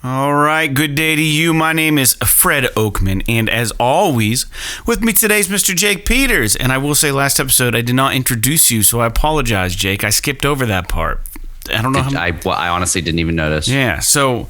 All right, good day to you. My name is Fred Oakman, and as always, with me today is Mr. Jake Peters. And I will say, last episode I did not introduce you, so I apologize, Jake. I skipped over that part. I don't know I honestly didn't even notice. Yeah, so,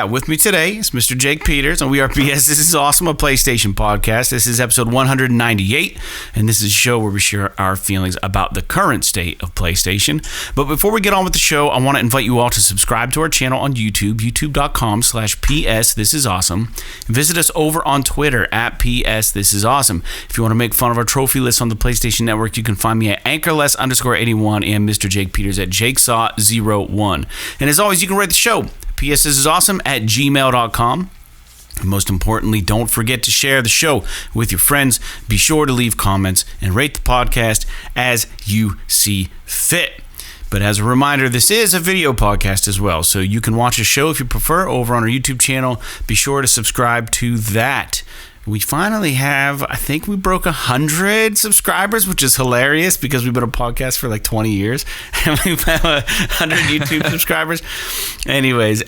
with me today is Mr. Jake Peters, and we are PS This Is Awesome, a PlayStation podcast. This is episode 198, and this is a show where we share our feelings about the current state of PlayStation. But before we get on with the show, I want to invite you all to subscribe to our channel on YouTube, youtube.com/PS This Is Awesome. Visit us over on Twitter at PS This Is Awesome. If you want to make fun of our trophy list on the PlayStation Network, you can find me at anchorless_81 and Mr. Jake Peters at jakesaw01. And as always, you can rate the show, PS This Is Awesome at gmail.com. And most importantly, don't forget to share the show with your friends. Be sure to leave comments and rate the podcast as you see fit. But as a reminder, this is a video podcast as well, so you can watch a show if you prefer over on our YouTube channel. Be sure to subscribe to that. We finally have, I think we broke 100 subscribers, which is hilarious because we've been a podcast for like 20 years and we've had 100 YouTube subscribers. Anyways,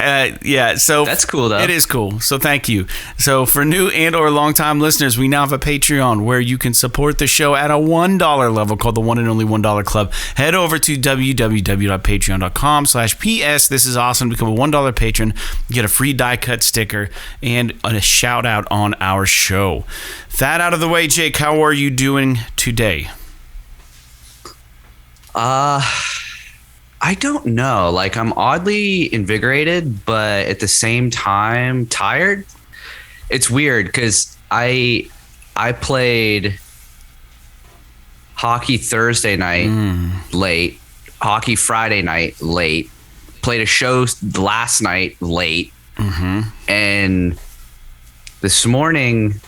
so that's cool though. It is cool. So thank you. So for new and or long-time listeners, we now have a Patreon where you can support the show at a $1 level called the One and Only $1 Club. Head over to www.patreon.com/PS This Is Awesome. Become a $1 patron, get a free die cut sticker and a shout out on our show. That out of the way, Jake, how are you doing today? I don't know. Like, I'm oddly invigorated, but at the same time tired. It's weird because I played hockey Thursday night late, hockey Friday night late, played a show last night late, and this morning,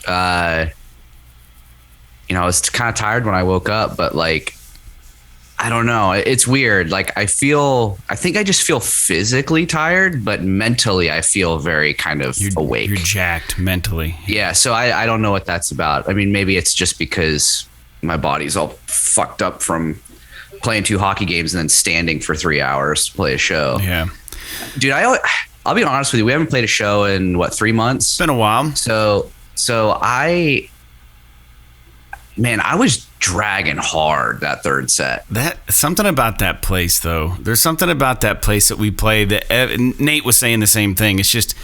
I was kind of tired when I woke up, but like, I don't know. It's weird. Like, I think I just feel physically tired, but mentally I feel very kind of awake. You're jacked mentally. Yeah. So I don't know what that's about. I mean, maybe it's just because my body's all fucked up from playing 2 hockey games and then standing for 3 hours to play a show. Yeah. Dude, I'll be honest with you. We haven't played a show in 3 months? It's been a while. So I was dragging hard that third set. Something about that place, though. There's something about that place that we play that Nate was saying the same thing. It's just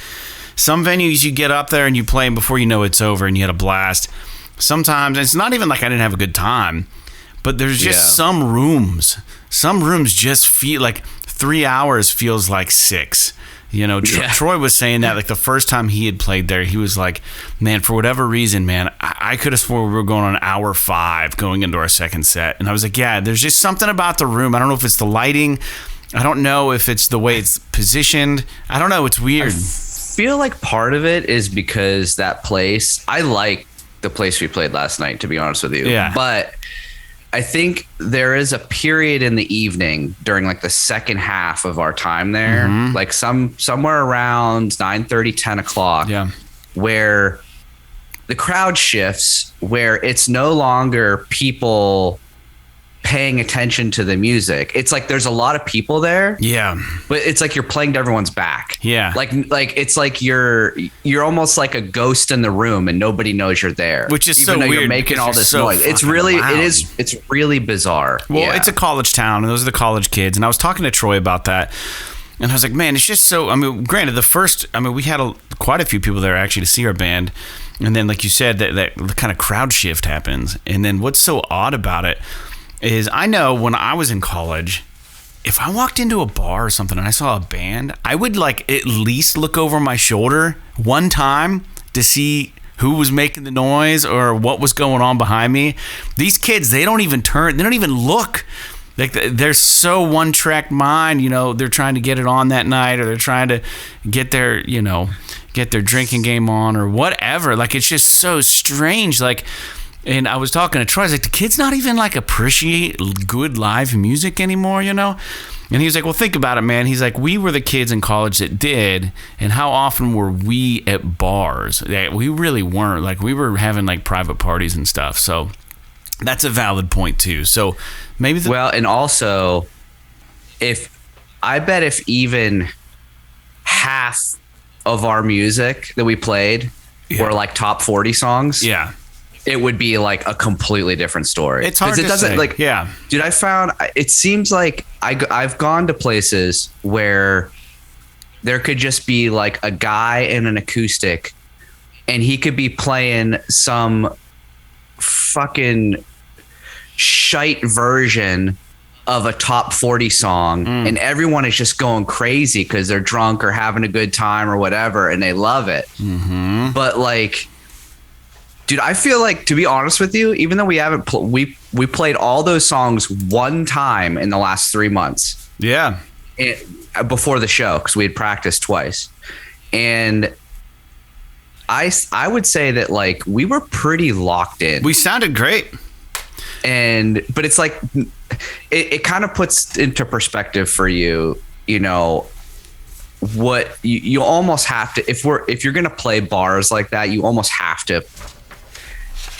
some venues you get up there and you play, and before you know it's over and you had a blast. Sometimes it's not even like I didn't have a good time, but there's just some rooms just feel like 3 hours feels like 6. You know, Troy was saying that like the first time he had played there, he was like, man, for whatever reason, man, I could have swore we were going on hour 5 going into our second set. And I was like, yeah, there's just something about the room. I don't know if it's the lighting. I don't know if it's the way it's positioned. I don't know. It's weird. I feel like part of it is because that place, I like the place we played last night, to be honest with you. Yeah. But I think there is a period in the evening during like the second half of our time there, like somewhere around 9:30, 10 o'clock, where the crowd shifts, where it's no longer people paying attention to the music. It's like there's a lot of people there. Yeah. But it's like you're playing to everyone's back. Yeah. Like it's like you're almost like a ghost in the room and nobody knows you're there. Which is even so though weird. You're making all this so noise. It's really loud. it's really bizarre. Well, it's a college town and those are the college kids. And I was talking to Troy about that. And I was like, man, it's just so, granted, we had quite a few people there actually to see our band. And then, like you said, that kind of crowd shift happens. And then what's so odd about it is I know when I was in college, if I walked into a bar or something and I saw a band, I would like at least look over my shoulder one time to see who was making the noise or what was going on behind me. These kids, they don't even turn, they don't even look. Like they're so one-track mind, they're trying to get it on that night, or they're trying to get their drinking game on or whatever. Like, it's just so strange. Like, and I was talking to Troy, I was like, the kids not even like appreciate good live music anymore, And he was like, well, think about it, man. He's like, we were the kids in college that did, and how often were we at bars? We really weren't. Like, we were having like private parties and stuff. So that's a valid point too. So maybe and also, if even half of our music that we played were like top 40 songs, it would be like a completely different story. It's hard to say. Like, dude, I found it seems like I've gone to places where there could just be like a guy in an acoustic and he could be playing some fucking shite version of a top 40 song and everyone is just going crazy because they're drunk or having a good time or whatever and they love it. But like, dude, I feel like, to be honest with you, even though we haven't we played all those songs one time in the last 3 months before the show because we had practiced twice, and I would say that like we were pretty locked in. We sounded great. But it's like it kind of puts into perspective for you, you know, what you almost have to, if you're going to play bars like that, you almost have to.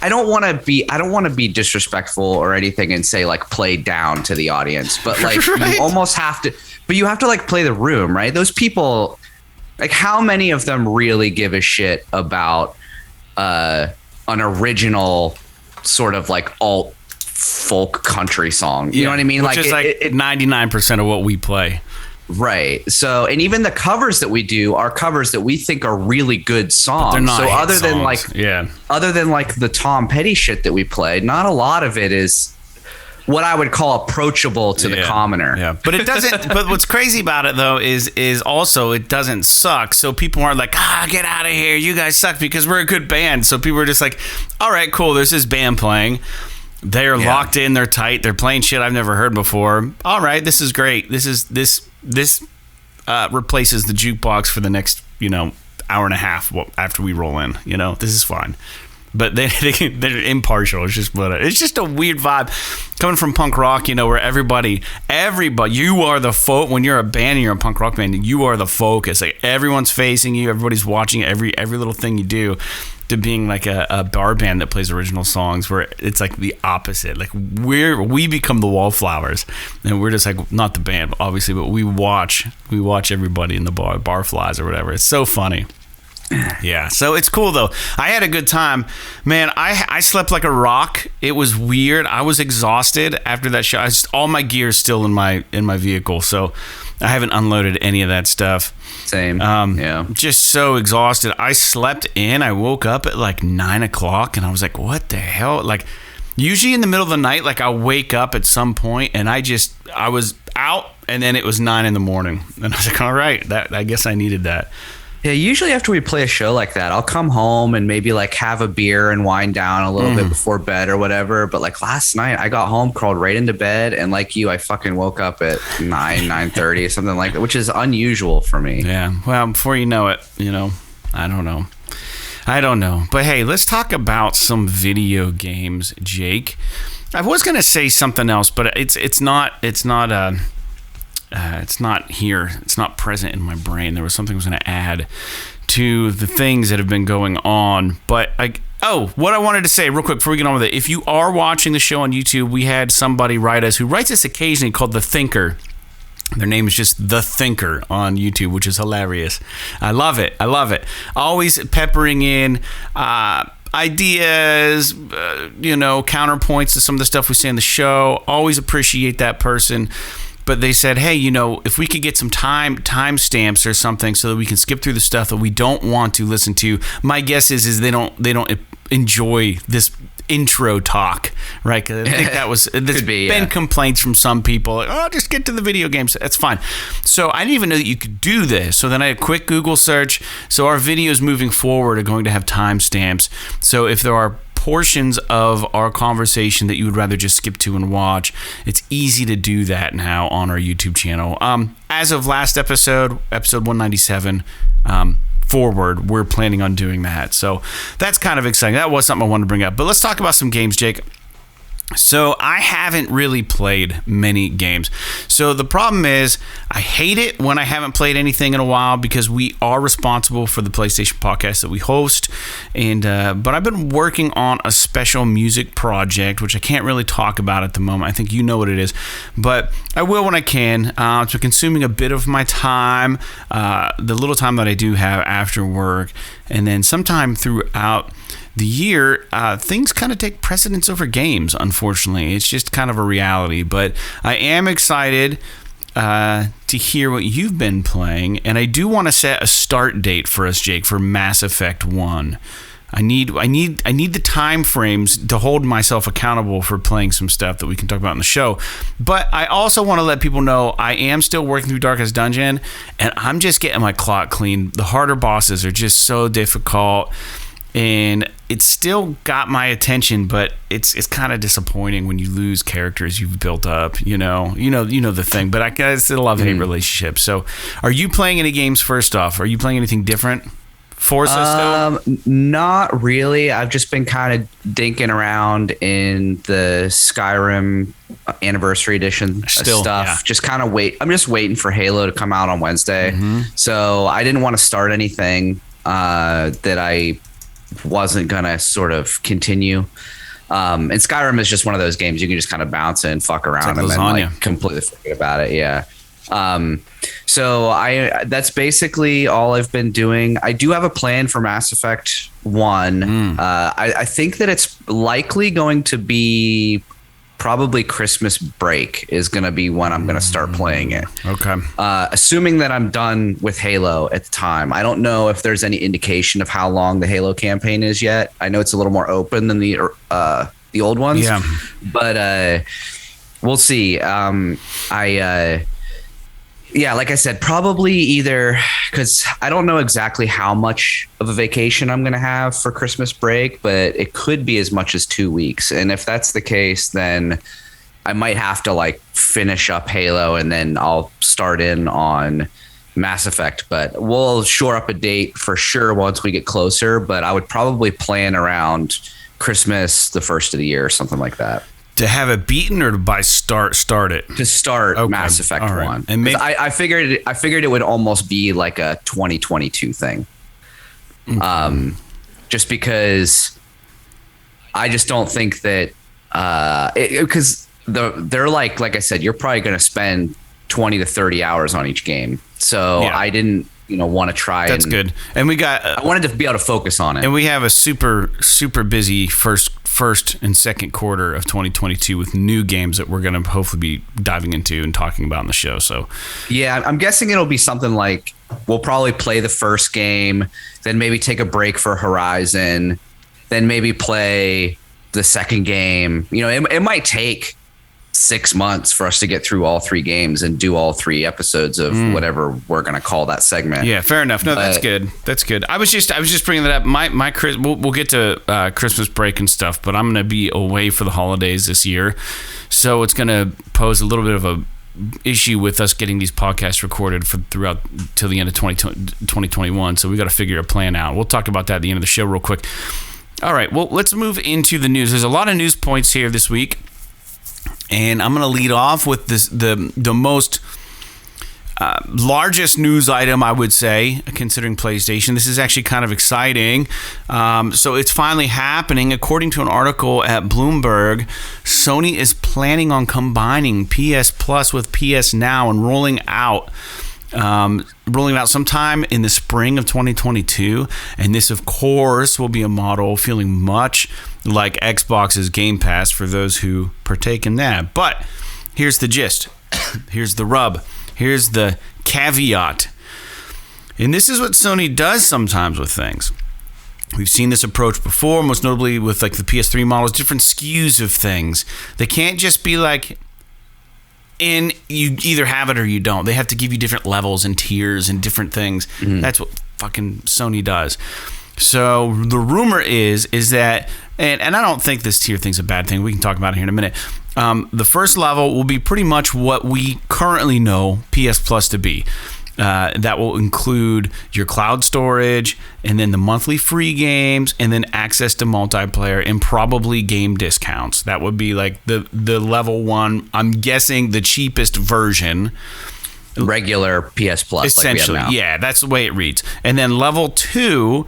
I don't want to be disrespectful or anything and say like play down to the audience, but like you almost have to, but you have to like play the room, right? Those people, like how many of them really give a shit about an original sort of like alt folk country song? You know what I mean? Which is like 99% of what we play. Right. So, and even the covers that we do are covers that we think are really good songs. They're not so other than like the Tom Petty shit that we play, not a lot of it is what I would call approachable to the commoner. Yeah. But it doesn't, but what's crazy about it though is also it doesn't suck. So people aren't like, get out of here. You guys suck, because we're a good band. So people are just like, all right, cool. There's this band playing. They're locked in, they're tight, they're playing shit I've never heard before. All right, this is great. This replaces the jukebox for the next, hour and a half after we roll in. This is fine. But they're impartial. It's just a weird vibe coming from punk rock, where everybody, you are the when you're a band and you're a punk rock band, you are the focus. Like everyone's facing you, everybody's watching every little thing you do. To being like a bar band that plays original songs, where it's like the opposite. Like we become the wallflowers, and we're just like, not the band obviously, but we watch everybody in the bar flies or whatever. It's so funny. Yeah, so it's cool though. I had a good time, man. I slept like a rock. It was weird. I was exhausted after that show. All my gear is still in my vehicle, so I haven't unloaded any of that stuff. Same. Just so exhausted. I slept in. I woke up at like 9 o'clock, and I was like, what the hell? Like, usually in the middle of the night, like I'll wake up at some point, and I was out, and then it was 9 in the morning, and I was like, all right, I guess I needed that. Yeah, usually after we play a show like that, I'll come home and maybe like have a beer and wind down a little bit before bed or whatever. But like last night, I got home, crawled right into bed, and like you, I fucking woke up at 9:30 or something like that, which is unusual for me. Yeah, well, before you know it, I don't know. But hey, let's talk about some video games, Jake. I was gonna say something else, but it's not here. It's not present in my brain. There was something I was going to add to the things that have been going on. But what I wanted to say real quick before we get on with it. If you are watching the show on YouTube, we had somebody write us who writes us occasionally called The Thinker. Their name is just The Thinker on YouTube, which is hilarious. I love it. Always peppering in ideas, counterpoints to some of the stuff we say on the show. Always appreciate that person. But they said, hey, if we could get some time stamps or something so that we can skip through the stuff that we don't want to listen to. My guess is they don't enjoy this intro talk, right? 'Cause I think there's been complaints from some people, like, just get to the video games. That's fine. So I didn't even know that you could do this. So then I had a quick Google search. So our videos moving forward are going to have timestamps. So if there are portions of our conversation that you would rather just skip to and watch, it's easy to do that now on our YouTube channel. As of last episode 197 forward, we're planning on doing that. So that's kind of exciting. That was something I wanted to bring up. But let's talk about some games, Jake. So I haven't really played many games. So the problem is I hate it when I haven't played anything in a while, because we are responsible for the PlayStation podcast that we host. And but I've been working on a special music project, which I can't really talk about at the moment. I think you know what it is, but I will when I can. It's been consuming a bit of my time, the little time that I do have after work. And then sometime throughout the year, things kind of take precedence over games, unfortunately. It's just kind of a reality. But I am excited to hear what you've been playing. And I do want to set a start date for us, Jake, for Mass Effect 1. I need the time frames to hold myself accountable for playing some stuff that we can talk about in the show. But I also want to let people know I am still working through Darkest Dungeon, and I'm just getting my clock clean. The harder bosses are just so difficult, and it's still got my attention, but it's kind of disappointing when you lose characters you've built up. You know the thing. But I still love-hate relationship. So, are you playing any games? First off, are you playing anything different? Forza still? Not really. I've just been kind of dinking around in the Skyrim Anniversary Edition stuff. Yeah. Just kind of I'm just waiting for Halo to come out on Wednesday. Mm-hmm. So I didn't want to start anything that I wasn't gonna sort of continue. And Skyrim is just one of those games you can just kind of bounce in, fuck around, and then completely forget about it. Yeah. So that's basically all I've been doing. I do have a plan for Mass Effect 1. I think that it's likely going to be probably Christmas break is going to be when I'm going to start playing it. Okay. Assuming that I'm done with Halo at the time. I don't know if there's any indication of how long the Halo campaign is yet. I know it's a little more open than the old ones. Yeah. But we'll see. Yeah, like I said, probably either, because I don't know exactly how much of a vacation I'm going to have for Christmas break, but it could be as much as 2 weeks. And if that's the case, then I might have to finish up Halo, and then I'll start in on Mass Effect. But we'll shore up a date for sure once we get closer. But I would probably plan around Christmas, the first of the year, or something like that. To have it beaten, or to start it? To start Mass Effect 1. And I figured it would almost be like a 2022 thing. Okay. Just because I just don't think that because they're like I said, you're probably going to spend 20 to 30 hours on each game. So yeah. I didn't want to try. That's good. And I wanted to be able to focus on it. And we have a super busy first and second quarter of 2022 with new games that we're going to hopefully be diving into and talking about in the show. So yeah, I'm guessing it'll be something like we'll probably play the first game, then maybe take a break for Horizon, then maybe play the second game. It might take 6 months for us to get through all 3 games and do all 3 episodes of whatever we're going to call that segment. Yeah, fair enough. No, that's good. That's good. I was just bringing that up. My we'll get to Christmas break and stuff, but I'm going to be away for the holidays this year, so it's going to pose a little bit of a issue with us getting these podcasts recorded throughout till the end of 2021. So we got to figure a plan out. We'll talk about that at the end of the show real quick. All right. Well, let's move into the news. There's a lot of news points here this week. And I'm going to lead off with the most largest news item, I would say, considering PlayStation. This is actually kind of exciting. So it's finally happening. According to an article at Bloomberg, Sony is planning on combining PS Plus with PS Now and rolling out sometime in the spring of 2022. And this, of course, will be a model feeling much like Xbox's Game Pass for those who partake in that. But here's the gist. Here's the rub. Here's the caveat. And this is what Sony does sometimes with things. We've seen this approach before, most notably with the PS3 models, different SKUs of things. They can't just be and you either have it or you don't. They have to give you different levels and tiers and different things. Mm-hmm. That's what fucking Sony does. So the rumor is that, and I don't think this tier thing's a bad thing. We can talk about it here in a minute. The first level will be pretty much what we currently know PS Plus to be. That will include your cloud storage, and then the monthly free games, and then access to multiplayer, and probably game discounts. That would be like the level 1. I'm guessing the cheapest version. Regular PS Plus. Essentially, like yeah, that's the way it reads. And then level 2,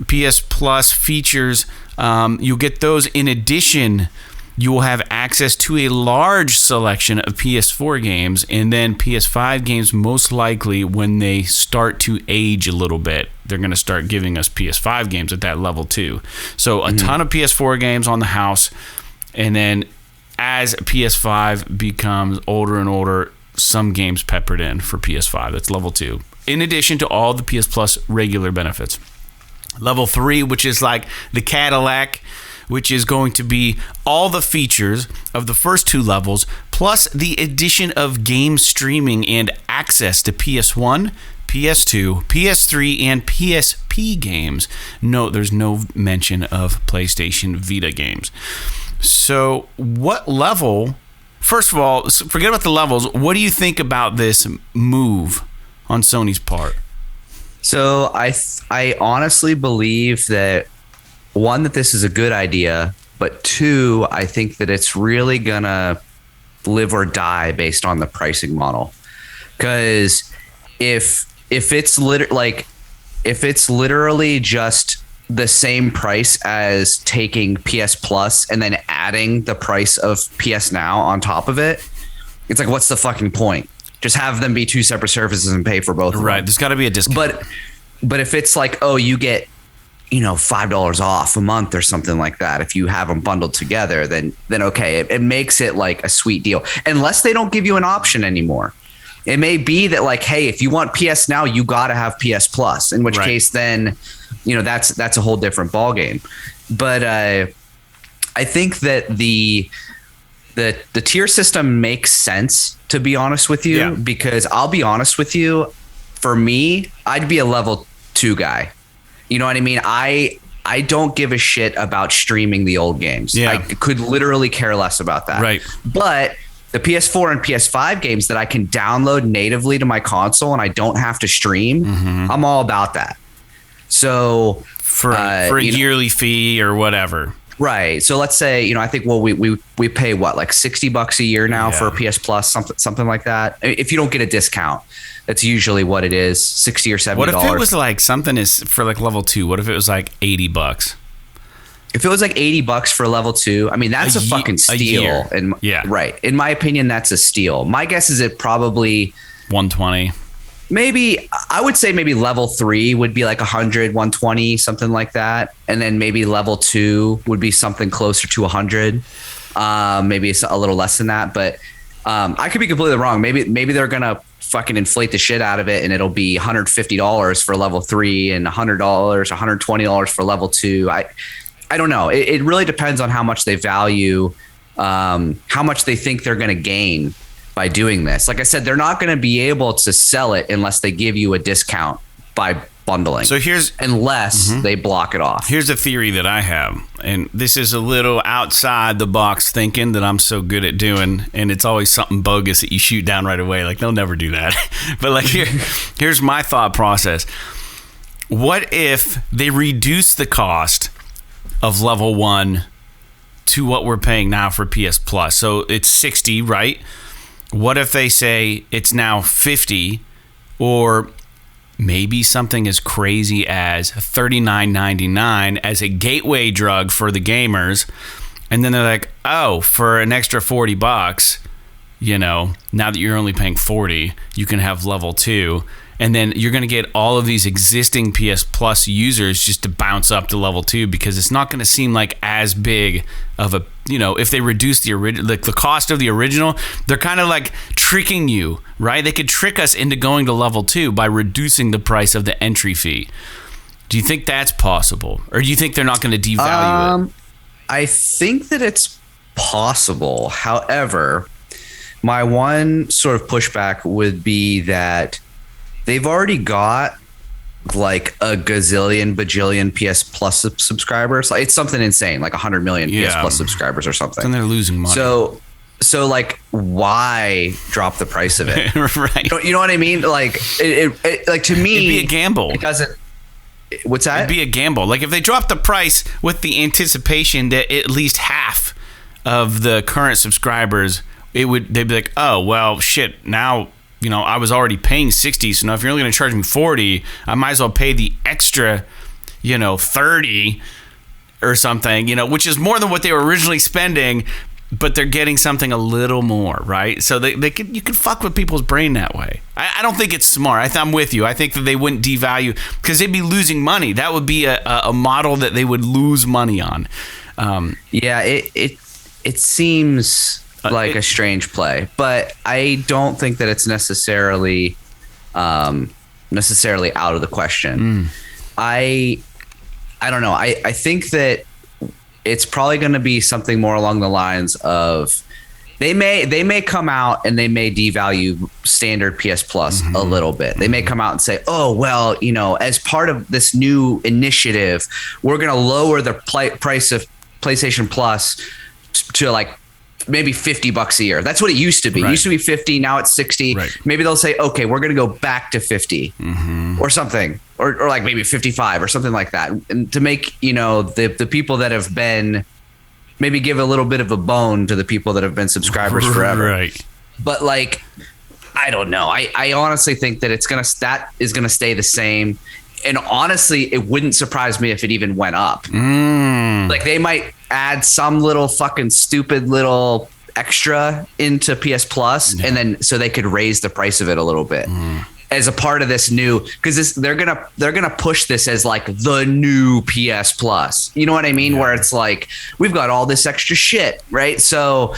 PS Plus features, you'll get those in addition. You will have access to a large selection of PS4 games, and then PS5 games, most likely when they start to age a little bit. They're going to start giving us PS5 games at that level 2. So a ton of PS4 games on the house, and then as PS5 becomes older and older, some games peppered in for PS5. That's level 2. In addition to all the PS Plus regular benefits. Level 3, which is like the Cadillac, which is going to be all the features of the first 2 levels, plus the addition of game streaming and access to PS1, PS2, PS3, and PSP games. No, there's no mention of PlayStation Vita games. So what level... First of all, forget about the levels. What do you think about this move on Sony's part? So I honestly believe that, 1, that this is a good idea, but 2, I think that it's really gonna live or die based on the pricing model. Because if it's literally just the same price as taking PS Plus and then adding the price of PS Now on top of it, it's like, what's the fucking point? Just have them be 2 separate services and pay for both of them. Right, there's got to be a discount. But if it's like, oh, you get, $5 off a month or something like that, if you have them bundled together, then okay, it makes it like a sweet deal. Unless they don't give you an option anymore. It may be that like, hey, if you want PS Now, you got to have PS Plus, in which case then, that's a whole different ballgame. But I think that the tier system makes sense, to be honest with you, because I'll be honest with you, for me, I'd be a level 2 guy. You know what I mean? I don't give a shit about streaming the old games. I could literally care less about that. Right. But the PS4 and PS5 games that I can download natively to my console and I don't have to stream, I'm all about that. So for a yearly fee or whatever. Right. So let's say, I think, we pay what, like $60 a year now for PS Plus, something like that. If you don't get a discount, that's usually what it is, $60 or $70. What if it was like something is for like level 2? What if it was like $80? If it was like $80 for level 2, I mean, that's a fucking steal. Right. In my opinion, that's a steal. My guess is it probably $120. Maybe I would say maybe level 3 would be like 100, 120, something like that. And then maybe level 2 would be something closer to 100. Maybe it's a little less than that, but I could be completely wrong. Maybe they're going to fucking inflate the shit out of it and it'll be $150 for level 3 and $100, $120 for level 2. I don't know. It really depends on how much they value, how much they think they're going to gain by doing this. Like I said, they're not going to be able to sell it unless they give you a discount by bundling. So unless they block it off. Here's a theory that I have, and this is a little outside the box thinking that I'm so good at doing, and it's always something bogus that you shoot down right away. Like, they'll never do that. But like here's my thought process. What if they reduce the cost of level 1 to what we're paying now for PS Plus? So it's 60, right? What if they say it's now 50, or maybe something as crazy as $39.99 as a gateway drug for the gamers, and then they're like, oh, for an extra $40, now that you're only paying 40, you can have level 2. And then you're going to get all of these existing PS Plus users just to bounce up to level 2, because it's not going to seem like as big of a, if they reduce the original, like the cost of the original, they're kind of like tricking you, right? They could trick us into going to level 2 by reducing the price of the entry fee. Do you think that's possible? Or do you think they're not going to devalue it? I think that it's possible. However, my one sort of pushback would be that they've already got like a gazillion, bajillion PS Plus subscribers. Like, it's something insane, like 100 million PS Plus subscribers or something. And they're losing money. So like, why drop the price of it? Right. You know what I mean? Like, it like, to me, it'd be a gamble. It doesn't. What's that? It'd be a gamble. Like if they dropped the price with the anticipation that at least half of the current subscribers, they'd be like, oh well, shit. Now, you know, I was already paying $60, so now if you're only going to charge me $40, I might as well pay the extra, you know, $30 or something, you know, which is more than what they were originally spending, but they're getting something a little more, right? So you can fuck with people's brain that way. I don't think it's smart. I'm with you. I think that they wouldn't devalue because they'd be losing money. That would be a model that they would lose money on. Yeah, it seems like a strange play, but I don't think that it's necessarily out of the question. I don't know. I think that it's probably going to be something more along the lines of they may come out and they may devalue standard PS Plus a little bit. They may come out and say, oh, well, you know, as part of this new initiative, we're going to lower the price of PlayStation Plus to like maybe $50 a year. That's what it used to be. Right. It used to be 50. Now it's 60. Right. Maybe they'll say, okay, we're going to go back to 50 or something, or like maybe 55 or something like that. And to make, you know, the people that have been, maybe give a little bit of a bone to the people that have been subscribers forever. Right. But like, I don't know. I honestly think that that is going to stay the same. And honestly, it wouldn't surprise me if it even went up. Like they might add some little fucking stupid little extra into PS Plus, and then so they could raise the price of it a little bit as a part of this new, because they're gonna push this as like the new PS Plus. You know what I mean? Where it's like we've got all this extra shit, right? So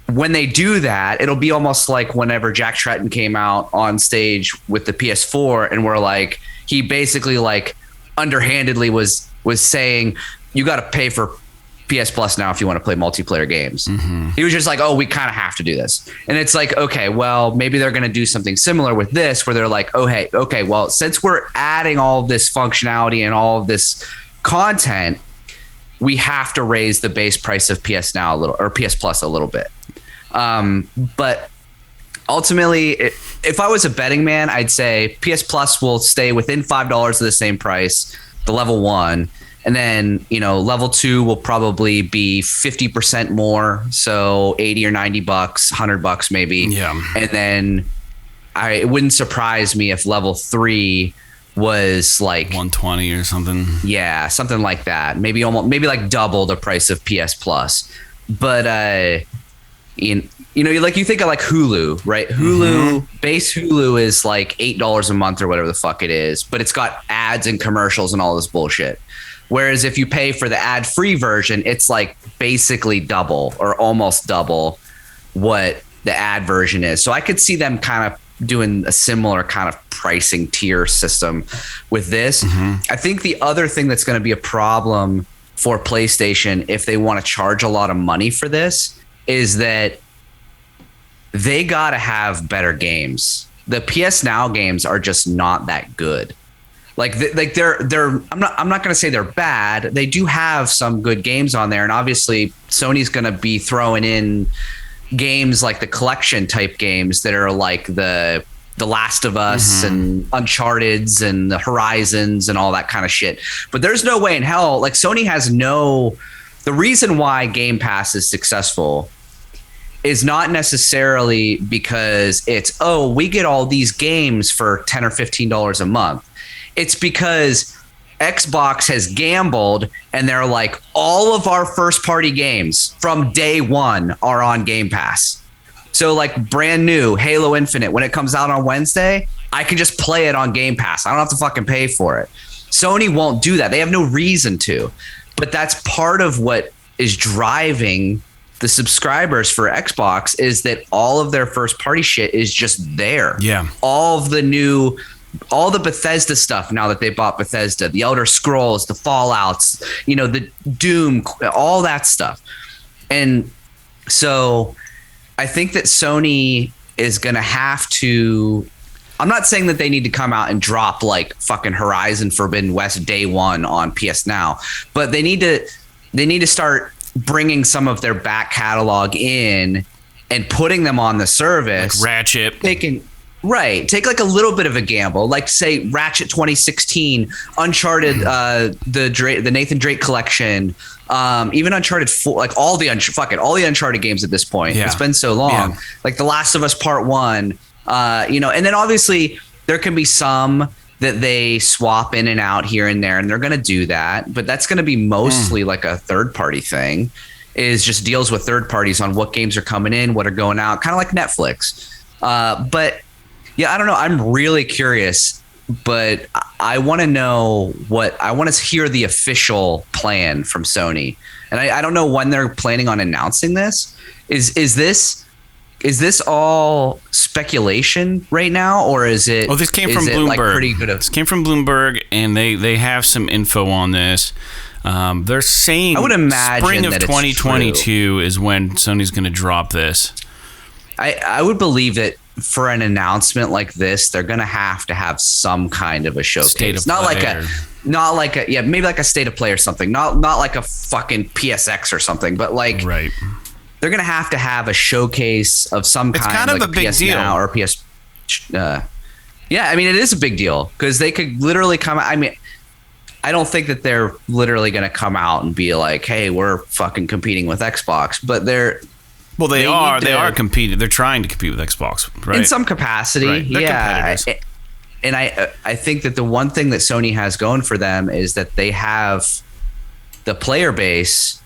when they do that, it'll be almost like whenever Jack Tretton came out on stage with the PS4, and we're like, he basically like underhandedly was saying, you got to pay for PS Plus now if you want to play multiplayer games. He was just like, oh, we kind of have to do this. And it's like, okay, well, maybe they're going to do something similar with this, where they're like, oh, hey, okay, well, since we're adding all of this functionality and all of this content, we have to raise the base price of PS Now a little, or PS Plus a little bit. But ultimately, if I was a betting man, I'd say PS Plus will stay within $5 of the same price, the level 1. And then, you know, level 2 will probably be 50% more. So $80 or $90, $100 maybe. Yeah. And then it wouldn't surprise me if level 3 was like 120 or something. Yeah, something like that. Maybe like double the price of PS Plus. But, you know, like you think of like Hulu, right? Hulu, base Hulu is like $8 a month or whatever the fuck it is, but it's got ads and commercials and all this bullshit. Whereas if you pay for the ad-free version, it's like basically double or almost double what the ad version is. So I could see them kind of doing a similar kind of pricing tier system with this. I think the other thing that's going to be a problem for PlayStation if they want to charge a lot of money for this is that they got to have better games. The PS Now games are just not that good. Like they're I'm not going to say they're bad. They do have some good games on there, and obviously Sony's going to be throwing in games like the collection type games that are like the Last of Us and Uncharted's and the Horizons and all that kind of shit. But there's no way in hell, like Sony has the reason why Game Pass is successful is not necessarily because it's, oh, we get all these games for $10 or $15 a month. It's because Xbox has gambled and they're like, all of our first party games from day one are on Game Pass. So like brand new Halo Infinite, when it comes out on Wednesday, I can just play it on Game Pass. I don't have to fucking pay for it. Sony won't do that. They have no reason to. But that's part of what is driving the subscribers for Xbox, is that all of their first party shit is just there. Yeah. All the Bethesda stuff, now that they bought Bethesda, the Elder Scrolls, the Fallouts, you know, the Doom, all that stuff. And so I think that Sony is going to have to, I'm not saying that they need to come out and drop like fucking Horizon Forbidden West day one on PS Now, but they need to start bringing some of their back catalog in and putting them on the service, like Ratchet, take like a little bit of a gamble, like say Ratchet 2016, Uncharted, the Nathan Drake collection, even Uncharted 4, like all the Uncharted games at this point. It's been so long. Like The Last of Us Part 1, and then obviously there can be some that they swap in and out here and there, and they're going to do that, but that's going to be mostly like a third party thing, is just deals with third parties on what games are coming in, what are going out, kind of like Netflix. But yeah, I don't know. I'm really curious, but I want to know I want to hear the official plan from Sony. And I don't know when they're planning on announcing this. Is this all speculation right now, or is it? Oh, this came from Bloomberg. Like pretty good this came from Bloomberg, and they have some info on this. They're saying I would imagine spring of that 2022 is when Sony's going to drop this. I would believe that for an announcement like this, they're going to have some kind of a showcase. Not like a maybe like a state of play or something. Not like a fucking PSX or something, but like they're going to have a showcase of some kind. It's kind of like a big PS deal. Now or PS. Yeah, I mean, it is a big deal because they could literally come out. I mean, I don't think that they're literally going to come out and be like, "Hey, we're fucking competing with Xbox," but they're. Well, they are competing. They're trying to compete with Xbox, right? In some capacity, right. Yeah. And I think that the one thing that Sony has going for them is that they have the player base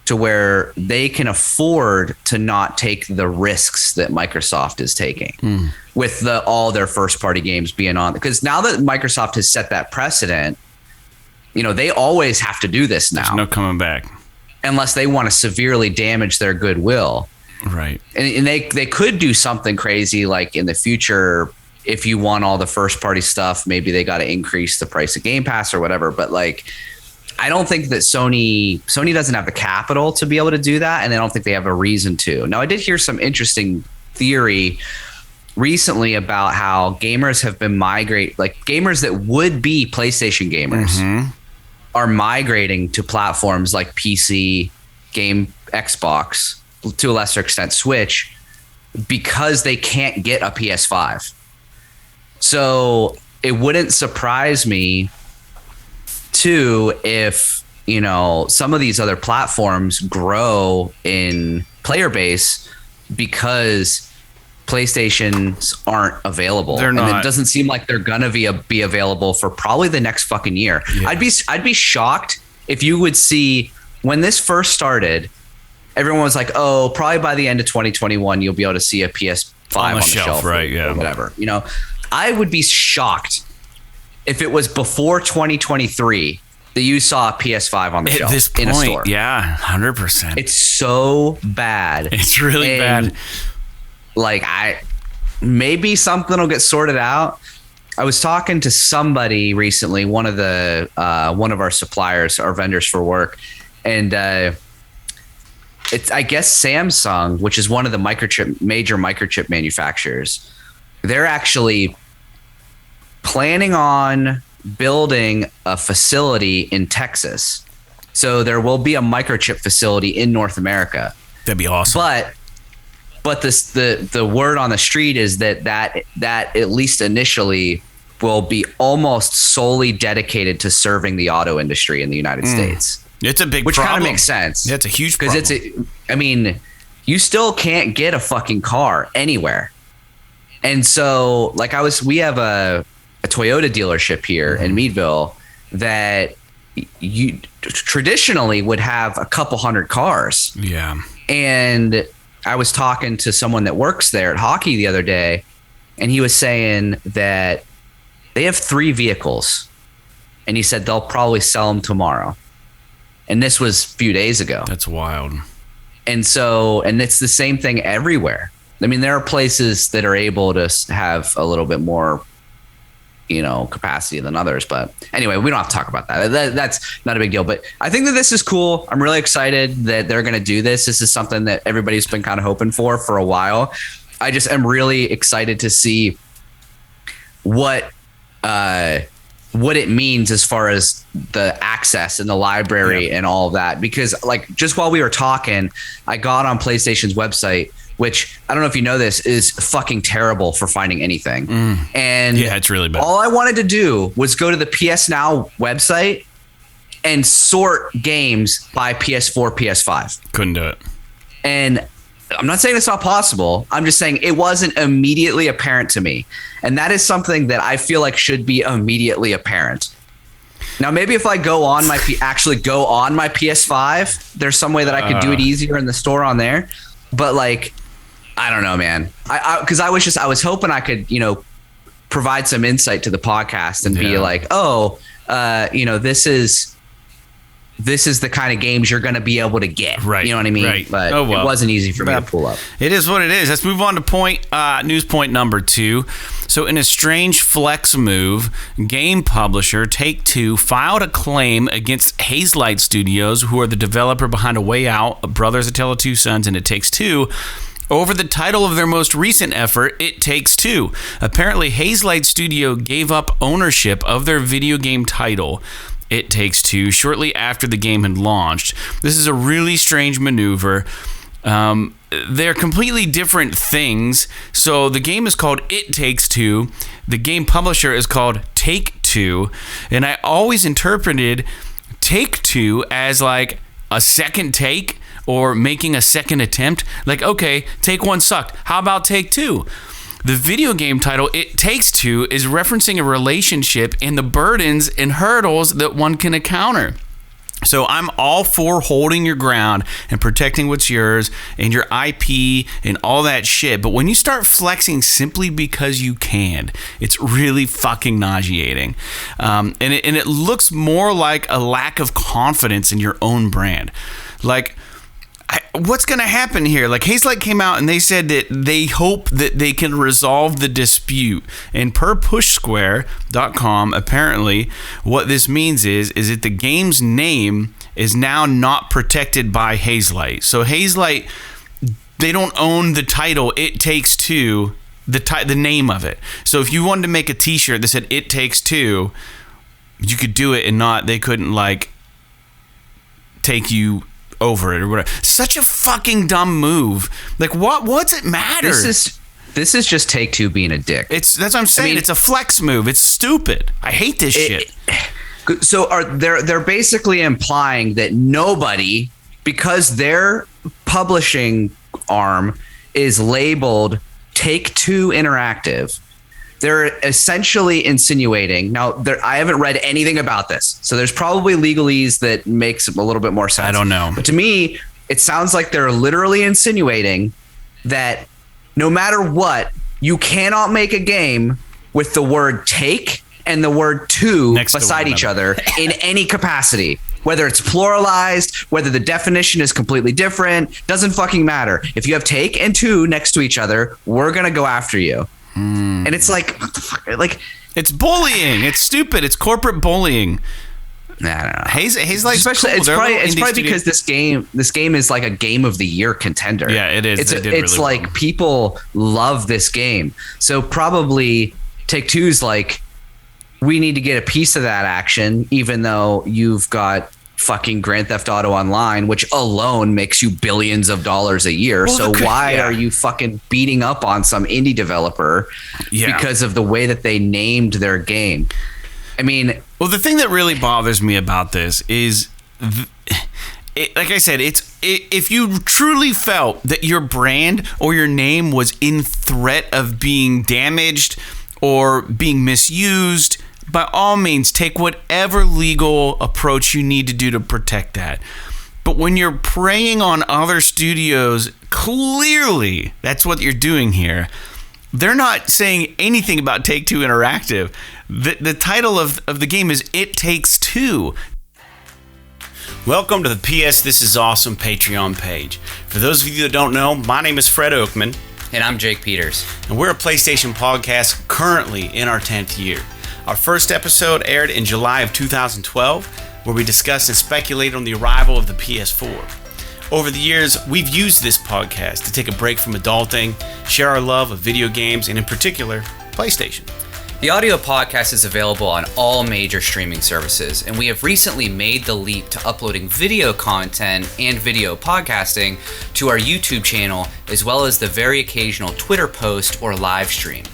to where they can afford to not take the risks that Microsoft is taking with all their first party games being on. Because now that Microsoft has set that precedent, they always have to do this now. There's no coming back. Unless they want to severely damage their goodwill. Right. And they could do something crazy like in the future. If you want all the first party stuff, maybe they got to increase the price of Game Pass or whatever. But like, I don't think that Sony doesn't have the capital to be able to do that. And I don't think they have a reason to. Now, I did hear some interesting theory recently about how gamers have been gamers that would be PlayStation gamers are migrating to platforms like PC, Xbox, to a lesser extent Switch, because they can't get a PS5. So it wouldn't surprise me too if some of these other platforms grow in player base because PlayStations aren't available. They're not. And it doesn't seem like they're gonna be available for probably the next fucking year. Yeah. I'd be shocked if you would see when this first started. Everyone was like, "Oh, probably by the end of 2021, you'll be able to see a PS5 on the shelf, right? Or whatever." I would be shocked if it was before 2023 that you saw a PS5 on the shelf this point, in a store. Yeah, 100%. It's so bad. It's really bad. Like maybe something will get sorted out. I was talking to somebody recently, one of our suppliers, our vendors for work, and it's I guess Samsung, which is one of the major microchip manufacturers. They're actually planning on building a facility in Texas. So there will be a microchip facility in North America. That'd be awesome. But the word on the street is that at least initially will be almost solely dedicated to serving the auto industry in the United States. It's a big which problem. Kind of makes sense. Yeah, it's a huge problem. Because you still can't get a fucking car anywhere. And so we have a Toyota dealership here in Meadville that you traditionally would have a couple hundred cars. Yeah. And I was talking to someone that works there at hockey the other day, and he was saying that they have 3 vehicles, and he said they'll probably sell them tomorrow. And this was a few days ago. That's wild. And it's the same thing everywhere. I mean, there are places that are able to have a little bit more, capacity than others. But anyway, we don't have to talk about that. That's not a big deal. But I think that this is cool. I'm really excited that they're going to do this. This is something that everybody's been kind of hoping for a while. I just am really excited to see what it means as far as the access and the library and all of that. Because just while we were talking, I got on PlayStation's website which I don't know if you know this, is fucking terrible for finding anything. And yeah, it's really bad. All I wanted to do was go to the PS Now website and sort games by PS4, PS5. Couldn't do it. And I'm not saying it's not possible. I'm just saying it wasn't immediately apparent to me. And that is something that I feel like should be immediately apparent. Now, maybe if I go on my PS5, there's some way that I could do it easier in the store on there. But like, I don't know, man. Because I was hoping I could, provide some insight to the podcast and be like, this is the kind of games you're going to be able to get. Right. You know what I mean? Right. But it wasn't easy for me to pull up. It is what it is. Let's move on to news point number 2. So in a strange flex move, game publisher Take-Two filed a claim against Hazelight Studios, who are the developer behind A Way Out, Brothers: A Tale of Two Sons, and It Takes Two, over the title of their most recent effort, It Takes Two. Apparently, Hazelight Studio gave up ownership of their video game title, It Takes Two, shortly after the game had launched. This is a really strange maneuver. They're completely different things. So the game is called It Takes Two. The game publisher is called Take-Two. And I always interpreted Take-Two as like a second take or making a second attempt. Like, okay, take one sucked. How about take two? The video game title, It Takes Two, is referencing a relationship and the burdens and hurdles that one can encounter. So I'm all for holding your ground and protecting what's yours and your IP and all that shit. But when you start flexing simply because you can, it's really fucking nauseating. And it looks more like a lack of confidence in your own brand. Like, what's going to happen here? Like, Hazelight came out and they said that they hope that they can resolve the dispute. And per pushsquare.com, apparently, what this means is that the game's name is now not protected by Hazelight. So Hazelight, they don't own the title It Takes Two, the name of it. So if you wanted to make a t-shirt that said It Takes Two, you could do it and they couldn't like take you over it or whatever. Such a fucking dumb move. Like, what's it matter? This is just Take-Two being a dick. That's what I'm saying. I mean, it's a flex move. It's stupid. I hate this shit. So they're basically implying that nobody, because their publishing arm is labeled Take-Two Interactive, they're essentially insinuating. Now, I haven't read anything about this, so there's probably legalese that makes a little bit more sense. I don't know. But to me, it sounds like they're literally insinuating that no matter what, you cannot make a game with the word take and the word two beside each other in any capacity. Whether it's pluralized, whether the definition is completely different, doesn't fucking matter. If you have take and two next to each other, we're going to go after you. And it's like, what the fuck? Like, it's bullying. It's stupid. It's corporate bullying. I don't know. Hazelight, especially cool. It's probably because this game is like a game of the year contender. Yeah, it is. It's really like people love this game. So probably Take-Two's like, we need to get a piece of that action, even though you've got fucking Grand Theft Auto Online, which alone makes you billions of dollars a year. Well, so why are you fucking beating up on some indie developer because of the way that they named their game? I mean, well, the thing that really bothers me about this is, like I said, if you truly felt that your brand or your name was in threat of being damaged or being misused, by all means, take whatever legal approach you need to do to protect that. But when you're preying on other studios, clearly that's what you're doing here. They're not saying anything about Take-Two Interactive. The title of the game is It Takes Two. Welcome to the PS This Is Awesome Patreon page. For those of you that don't know, my name is Fred Oakman. And I'm Jake Peters. And we're a PlayStation podcast currently in our 10th year. Our first episode aired in July of 2012, where we discussed and speculated on the arrival of the PS4. Over the years, we've used this podcast to take a break from adulting, share our love of video games, and in particular, PlayStation. The audio podcast is available on all major streaming services, and we have recently made the leap to uploading video content and video podcasting to our YouTube channel, as well as the very occasional Twitter post or live stream.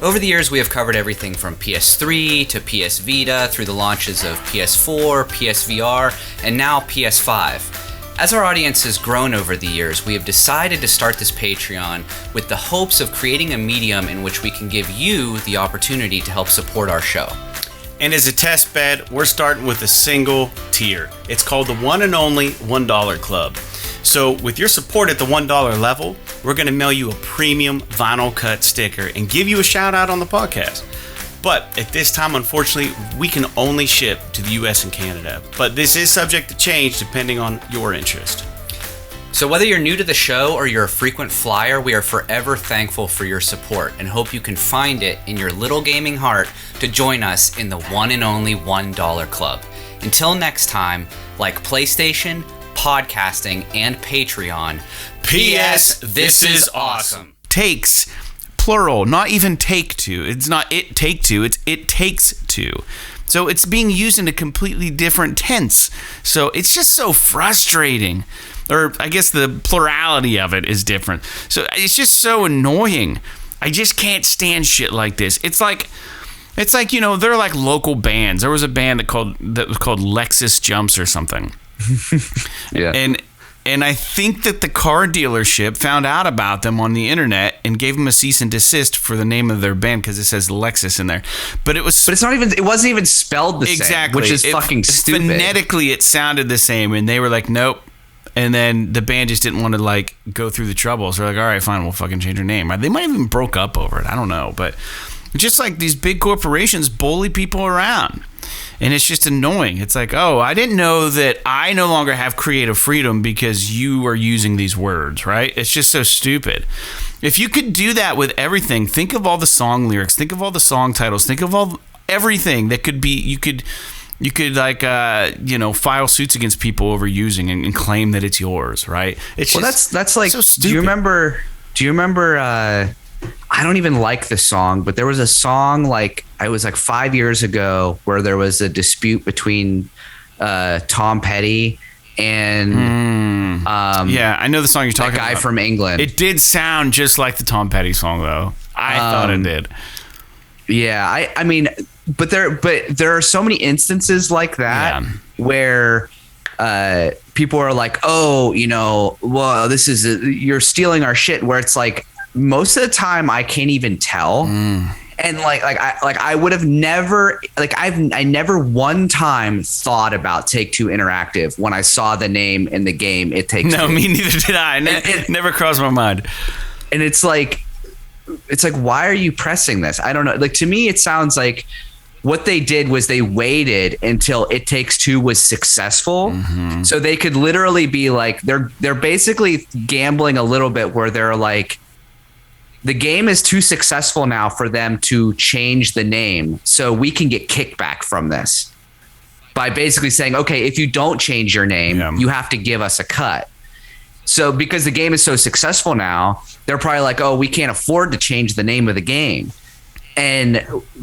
Over the years, we have covered everything from PS3 to PS Vita through the launches of PS4, PSVR, and now PS5. As our audience has grown over the years, we have decided to start this Patreon with the hopes of creating a medium in which we can give you the opportunity to help support our show. And as a test bed, we're starting with a single tier. It's called the one and only $1 Club. So with your support at the $1 level, we're going to mail you a premium vinyl cut sticker and give you a shout out on the podcast. But at this time, unfortunately, we can only ship to the US and Canada. But this is subject to change depending on your interest. So whether you're new to the show or you're a frequent flyer, we are forever thankful for your support and hope you can find it in your little gaming heart to join us in the one and only $1 Club. Until next time, like PlayStation, podcasting, and Patreon, P.S. This is awesome. Takes, plural, not even take two. It's not it take two, it's it takes two. So it's being used in a completely different tense. So it's just so frustrating. Or I guess the plurality of it is different. So it's just so annoying. I just can't stand shit like this. It's like, you know, they're like local bands. There was a band that was called Lexus Jumps or something. Yeah. And I think that the car dealership found out about them on the internet and gave them a cease and desist for the name of their band because it says Lexus in there. But it wasn't even spelled the same, which is fucking stupid. Phonetically, it sounded the same, and they were like, nope. And then the band just didn't want to like go through the trouble. So they're like, all right, fine, we'll fucking change our name. They might have even broke up over it. I don't know. But just like these big corporations bully people around. And it's just annoying. It's like, oh, I didn't know that I no longer have creative freedom because you are using these words, right? It's just so stupid. If you could do that with everything, think of all the song lyrics, think of all the song titles, think of everything that could be, you could like, file suits against people overusing and claim that it's yours, right? It's just that's like, so stupid. Do you remember, I don't even like the song, but there was a song like, it was like 5 years ago where there was a dispute between Tom Petty and yeah, I know the song you're talking about. Guy from England. It did sound just like the Tom Petty song though. I thought it did. Yeah, I mean, but there are so many instances like that where people are like, oh, well, this is you're stealing our shit. Where it's like most of the time I can't even tell. And I would have never I never one time thought about Take Two Interactive when I saw the name in the game It Takes Two. No, me neither did I. Never crossed my mind. And it's like why are you pressing this? I don't know. Like, to me it sounds like what they did was they waited until It Takes Two was successful, so they could literally be like they're basically gambling a little bit where they're like, the game is too successful now for them to change the name, so we can get kickback from this by basically saying, okay, if you don't change your name, you have to give us a cut. So because the game is so successful now, they're probably like, oh, we can't afford to change the name of the game. And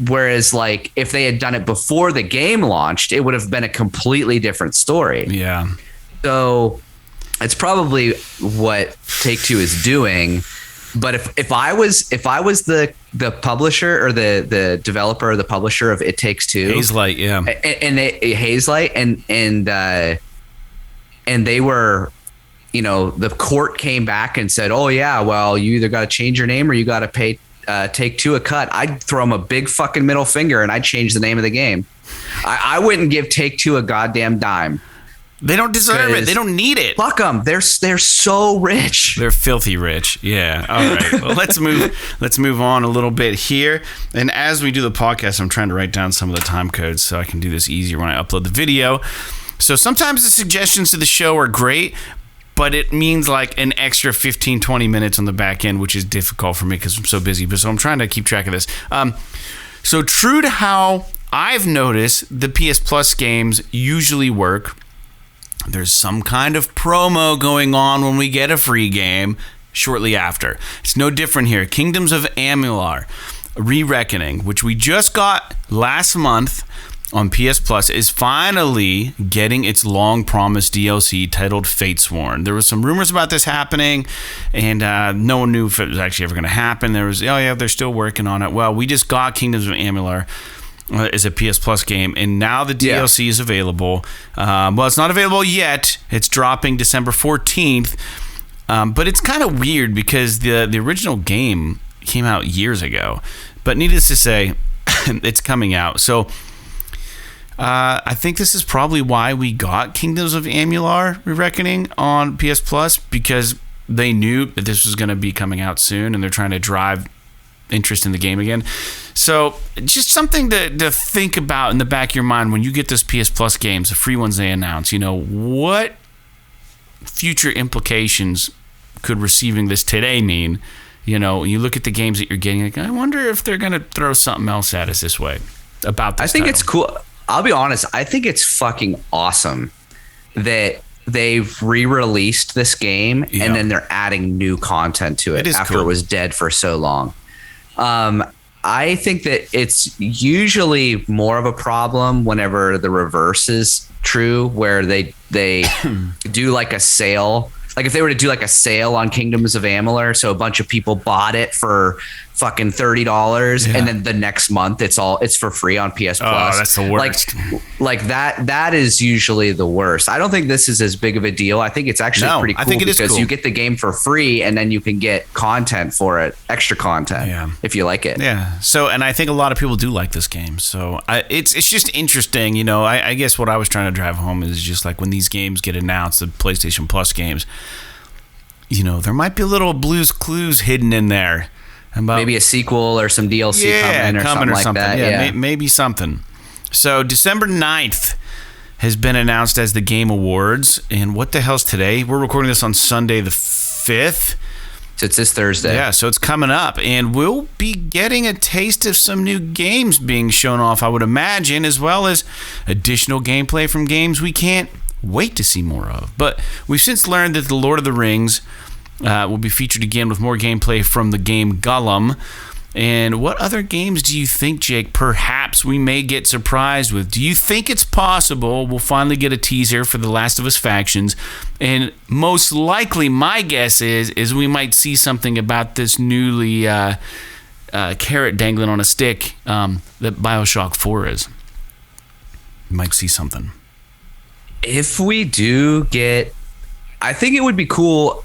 whereas like if they had done it before the game launched, it would have been a completely different story. Yeah. So it's probably what Take Two is doing. But if I was the publisher or the developer or the publisher of It Takes Two, Hazelight, Hazelight, and they were, the court came back and said, oh yeah, well, you either got to change your name or you got to pay Take Two a cut. I'd throw them a big fucking middle finger and I'd change the name of the game. I wouldn't give Take Two a goddamn dime. They don't deserve it. They don't need it. Fuck them. They're so rich. They're filthy rich. Yeah. All right. Well, let's move on a little bit here. And as we do the podcast, I'm trying to write down some of the time codes so I can do this easier when I upload the video. So sometimes the suggestions to the show are great, but it means like an extra 15, 20 minutes on the back end, which is difficult for me because I'm so busy. So I'm trying to keep track of this. So true to how I've noticed the PS Plus games usually work, there's some kind of promo going on when we get a free game shortly after. It's no different here. Kingdoms of Amular. Re-Reckoning, which we just got last month on PS Plus, is finally getting its long-promised DLC titled Fatesworn. There was some rumors about this happening, and no one knew if it was actually ever going to happen. There was, oh yeah, they're still working on it. Well, we just got Kingdoms of Amular as a PS Plus game, and now the DLC is available. Well, it's not available yet. It's dropping December 14th, but it's kind of weird because the original game came out years ago. But needless to say, it's coming out. So I think this is probably why we got Kingdoms of Amular Re-Reckoning on PS Plus, because they knew that this was going to be coming out soon, and they're trying to drive interest in the game again. So just something to think about in the back of your mind when you get those PS Plus games, the free ones they announce. What future implications could receiving this today mean? You look at the games that you're getting, like, I wonder if they're going to throw something else at us this way about this I think title. it's cool. I'll be honest. I think it's fucking awesome that they've re-released this game and then they're adding new content to it after it was dead for so long. I think that it's usually more of a problem whenever the reverse is true, where they do like a sale. Like if they were to do like a sale on Kingdoms of Amular, so a bunch of people bought it for fucking $30, and then the next month it's for free on PS Plus. Oh, that's the worst. Like that is usually the worst. I don't think this is as big of a deal. I think it's actually pretty cool, because you get the game for free and then you can get content for it, extra content, if you like it. Yeah. So, and I think a lot of people do like this game. So it's just interesting. I guess what I was trying to drive home is just like when these games get announced, the PlayStation Plus games, there might be a little Blue's Clues hidden in there. Maybe a sequel or some DLC coming or something like that. Yeah, maybe something. So December 9th has been announced as the Game Awards. And what the hell's today? We're recording this on Sunday the 5th. So it's this Thursday. Yeah, so it's coming up. And we'll be getting a taste of some new games being shown off, I would imagine, as well as additional gameplay from games we can't wait to see more of. But we've since learned that The Lord of the Rings will be featured again with more gameplay from the game Gollum. And what other games do you think, Jake, perhaps we may get surprised with? Do you think it's possible we'll finally get a teaser for The Last of Us Factions? And most likely, my guess is we might see something about this newly carrot dangling on a stick that BioShock 4 is. You might see something. If we do get... I think it would be cool...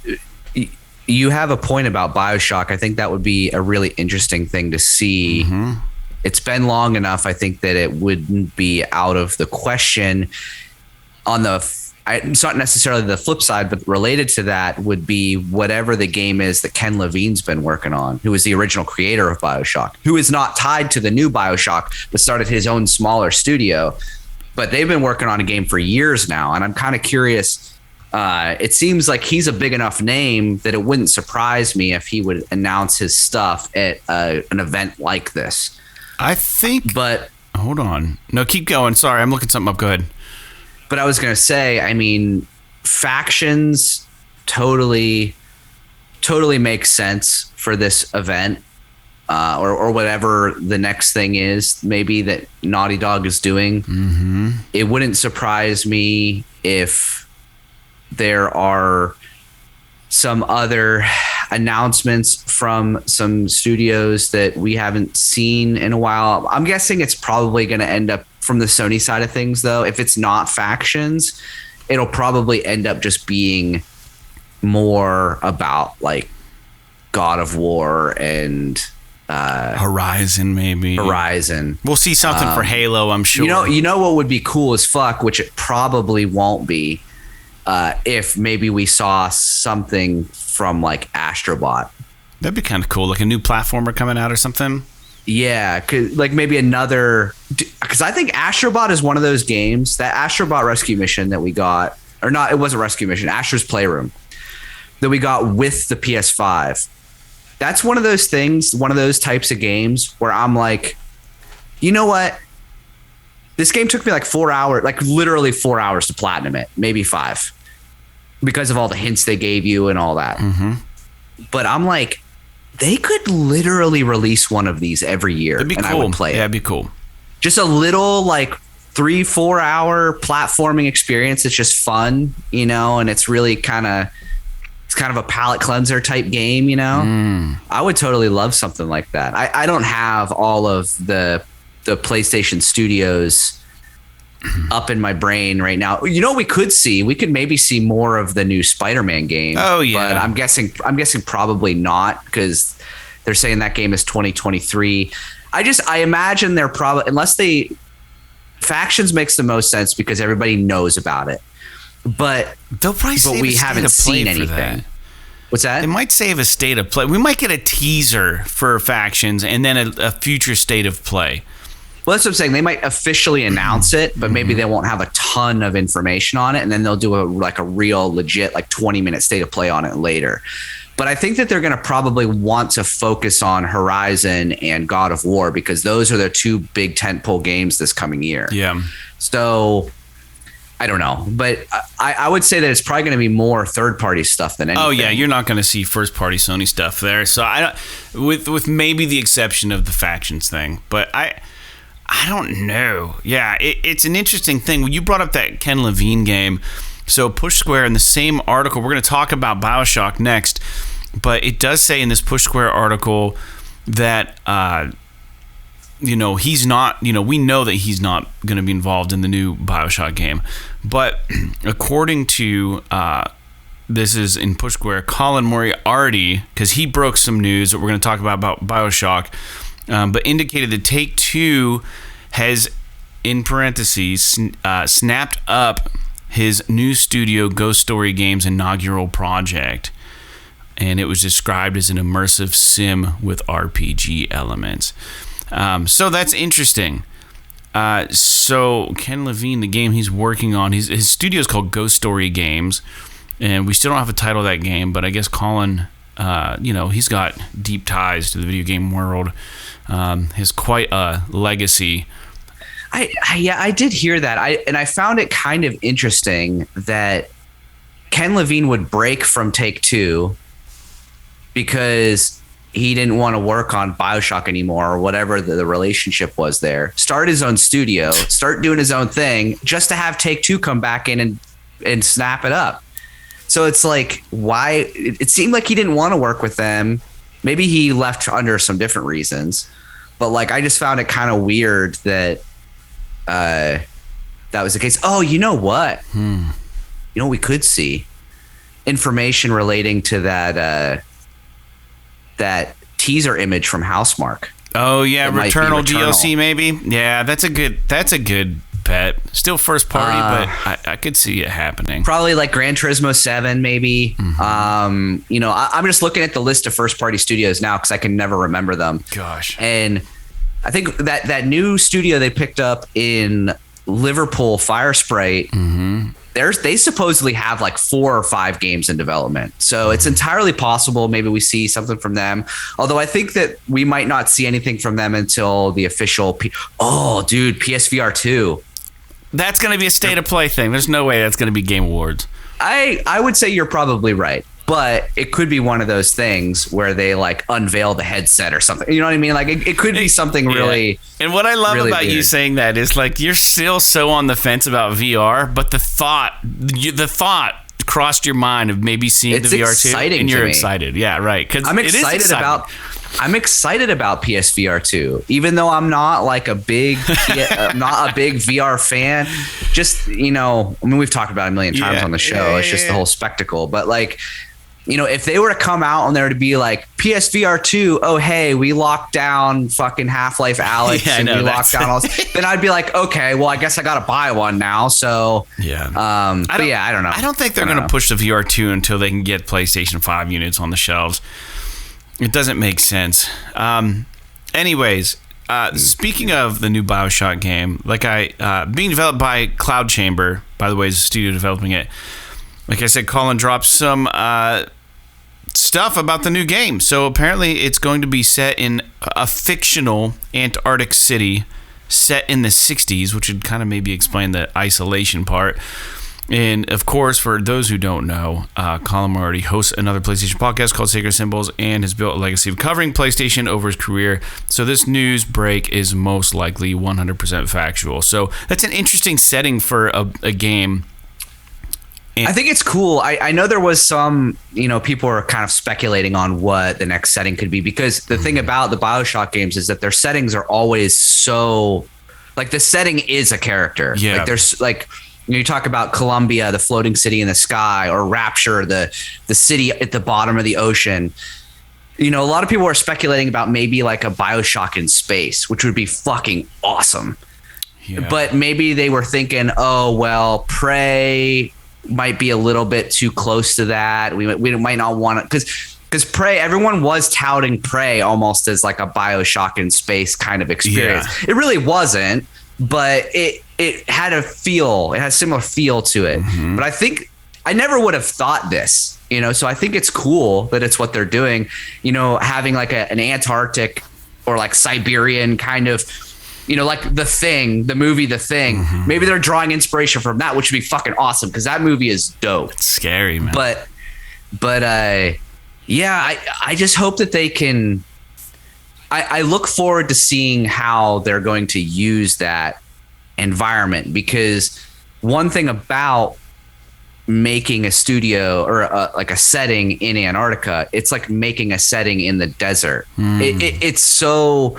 You have a point about BioShock. I think that would be a really interesting thing to see. Mm-hmm. It's been long enough, I think, that it wouldn't be out of the question. It's not necessarily the flip side, but related to that would be whatever the game is that Ken Levine's been working on, who is the original creator of BioShock, who is not tied to the new BioShock, but started his own smaller studio. But they've been working on a game for years now, and I'm kind of curious. It seems like he's a big enough name that it wouldn't surprise me if he would announce his stuff at an event like this. I think... But... Hold on. No, keep going. Sorry, I'm looking something up. Go ahead. But I was going to say, I mean, Factions totally makes sense for this event. Or whatever the next thing is, maybe that Naughty Dog is doing. Mm-hmm. It wouldn't surprise me if there are some other announcements from some studios that we haven't seen in a while. I'm guessing it's probably going to end up from the Sony side of things, though. If it's not Factions, it'll probably end up just being more about like God of War and Horizon, maybe. Horizon. We'll see something for Halo, I'm sure. You know what would be cool as fuck, which it probably won't be, if maybe we saw something from like Astrobot. That'd be kind of cool, like a new platformer coming out or something. Yeah, like maybe another, because I think Astrobot is one of those games, that Astrobot Rescue Mission that we got, or not, it wasn't Rescue Mission, Astro's Playroom, that we got with the PS5. That's one of those things, one of those types of games where I'm like, you know what? This game took me like 4 hours, like literally 4 hours to platinum it, maybe 5, because of all the hints they gave you and all that. Mm-hmm. But I'm like, they could literally release one of these every year. That'd be cool. I would play it. Yeah, it'd be cool. Just a little like 3-4 hour platforming experience. It's just fun, you know, and it's really kind of a palate cleanser type game, you know. I would totally love something like that. I don't have all of the PlayStation Studios up in my brain right now. You know, we could maybe see more of the new Spider-Man game. Oh yeah, but I'm guessing probably not, because they're saying that game is 2023. I imagine they're probably, Factions makes the most sense because everybody knows about it. But they'll probably save we haven't seen anything. That. What's that? They might save a state of play. We might get a teaser for Factions and then a future state of play. Well, that's what I'm saying. They might officially announce it, but maybe they won't have a ton of information on it, and then they'll do a real legit 20-minute state of play on it later. But I think that they're going to probably want to focus on Horizon and God of War, because those are their two big tentpole games this coming year. Yeah. So I don't know, but I would say that it's probably going to be more third-party stuff than anything. Oh yeah, you're not going to see first-party Sony stuff there. So with maybe the exception of the Factions thing, but I don't know. Yeah, it's an interesting thing. When you brought up that Ken Levine game, so Push Square in the same article, we're going to talk about BioShock next, but it does say in this Push Square article that, he's not, we know that he's not going to be involved in the new BioShock game. But according to, this is in Push Square, Colin Moriarty, because he broke some news that we're going to talk about BioShock, but indicated that Take-Two has, in parentheses, snapped up his new studio Ghost Story Games inaugural project. And it was described as an immersive sim with RPG elements. So that's interesting. So Ken Levine, the game he's working on, his studio is called Ghost Story Games. And we still don't have a title of that game, but I guess Colin, he's got deep ties to the video game world. Has quite a legacy. I did hear that. I found it kind of interesting that Ken Levine would break from Take-Two because he didn't want to work on BioShock anymore, or whatever the relationship was there. Start his own studio, start doing his own thing, just to have Take-Two come back in and snap it up. So it's like, why? It seemed like he didn't want to work with them. Maybe he left under some different reasons, but I just found it kind of weird that that was the case. Oh, you know what? You know, we could see information relating to that teaser image from Housemarque. Oh yeah, Returnal DLC maybe. Yeah, that's a good bet. Still first party, but I could see it happening. Probably Gran Turismo 7 maybe. I'm just looking at the list of first party studios now because I can never remember them. Gosh. And I think that new studio they picked up in Liverpool, Firesprite, they supposedly have 4 or 5 games in development. So it's entirely possible maybe we see something from them. Although I think that we might not see anything from them until the official PSVR 2. That's going to be a state of play thing. There's no way that's going to be Game Awards. I would say you're probably right. But it could be one of those things where they unveil the headset or something. You know what I mean? It could be something really. And what I love really about weird. you saying that is you're still so on the fence about VR, but the thought crossed your mind of maybe seeing the VR 2, and you're excited. Yeah, right. Because I'm excited about PSVR 2, even though I'm not a big VR fan. Just we've talked about it a million times on the show. It's just the whole spectacle. But if they were to come out and there to be PSVR 2, oh hey, we locked down fucking Half-Life Alyx and we locked down all this, then I'd be okay, well I guess I gotta buy one now. So I don't know. I don't think they're gonna push the VR 2 until they can get PlayStation 5 units on the shelves. It doesn't make sense. Anyways, speaking of the new BioShock game, being developed by Cloud Chamber, by the way, is the studio developing it. Like I said, Colin dropped some stuff about the new game. So apparently it's going to be set in a fictional Antarctic city set in the 60s, which would kind of maybe explain the isolation part. And of course, for those who don't know, Colin Moriarty hosts another PlayStation podcast called Sacred Symbols and has built a legacy of covering PlayStation over his career. So this news break is most likely 100% factual. So that's an interesting setting for a game. And I think it's cool. I know there was some, people are kind of speculating on what the next setting could be, because the thing about the BioShock games is that their settings are always so, like, the setting is a character. Yeah. Like, there's like, you talk about Columbia, the floating city in the sky, or Rapture, the city at the bottom of the ocean. A lot of people are speculating about maybe like a BioShock in space, which would be fucking awesome. Yeah. But maybe they were thinking, oh, well, Prey might be a little bit too close to that. We might not want to, because Prey, everyone was touting Prey almost as like a BioShock in space kind of experience. Yeah. It really wasn't, but it had a similar feel to it. Mm-hmm. But I think I never would have thought this, so I think it's cool that it's what they're doing, having like an Antarctic or like Siberian kind of, like the movie The Thing. Mm-hmm. Maybe they're drawing inspiration from that, which would be fucking awesome, because that movie is dope. It's scary, man. But yeah, I just hope that they can. I look forward to seeing how they're going to use that environment, because one thing about making a studio or like a setting in Antarctica, it's like making a setting in the desert. It's so,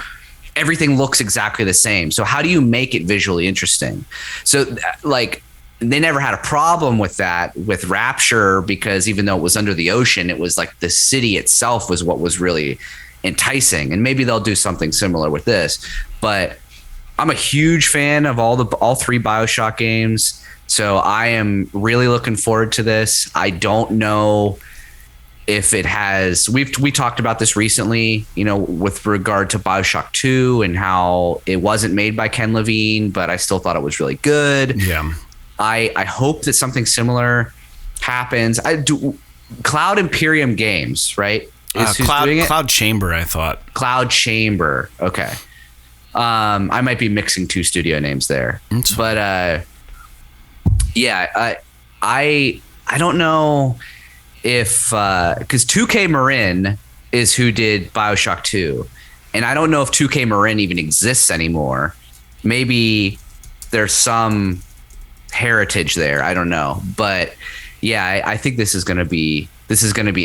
everything looks exactly the same. So how do you make it visually interesting? So like, they never had a problem with that with Rapture, because even though it was under the ocean, it was like the city itself was what was really enticing. And maybe they'll do something similar with this, but I'm a huge fan of all three BioShock games. So I am really looking forward to this. I don't know if it has, we talked about this recently, with regard to BioShock 2 and how it wasn't made by Ken Levine, but I still thought it was really good. Yeah. I hope that something similar happens. I do. Cloud Imperium Games, right? Cloud Chamber, I thought. Cloud Chamber. Okay. I might be mixing two studio names there, but yeah, I don't know if because 2K Marin is who did BioShock 2, and I don't know if 2K Marin even exists anymore. Maybe there's some heritage there. I don't know, but yeah, I think this is going to be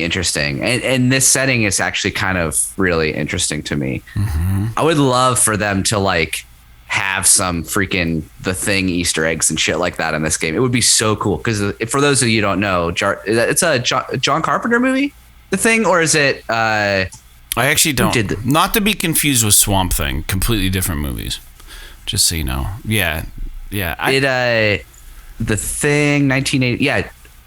interesting, and this setting is actually kind of really interesting to me. Mm-hmm. I would love for them to like have some freaking The Thing Easter eggs and shit like that in this game. It would be so cool, because for those of you who don't know, it's a John Carpenter movie, The Thing, or is it? I actually don't. Not to be confused with Swamp Thing, completely different movies. Just so you know. Yeah. The Thing, 1980.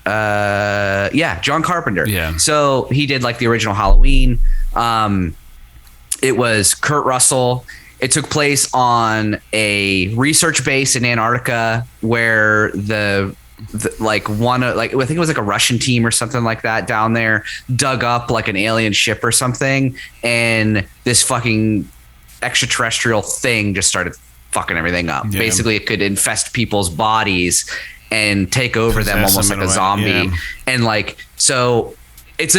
Yeah, John Carpenter. Yeah. So he did like the original Halloween. It was Kurt Russell. It took place on a research base in Antarctica where I think it was like a Russian team or something like that down there dug up like an alien ship or something, and this fucking extraterrestrial thing just started fucking everything up. Yeah. Basically, it could infest people's bodies and take over them almost like a zombie. Yeah. And like, so it's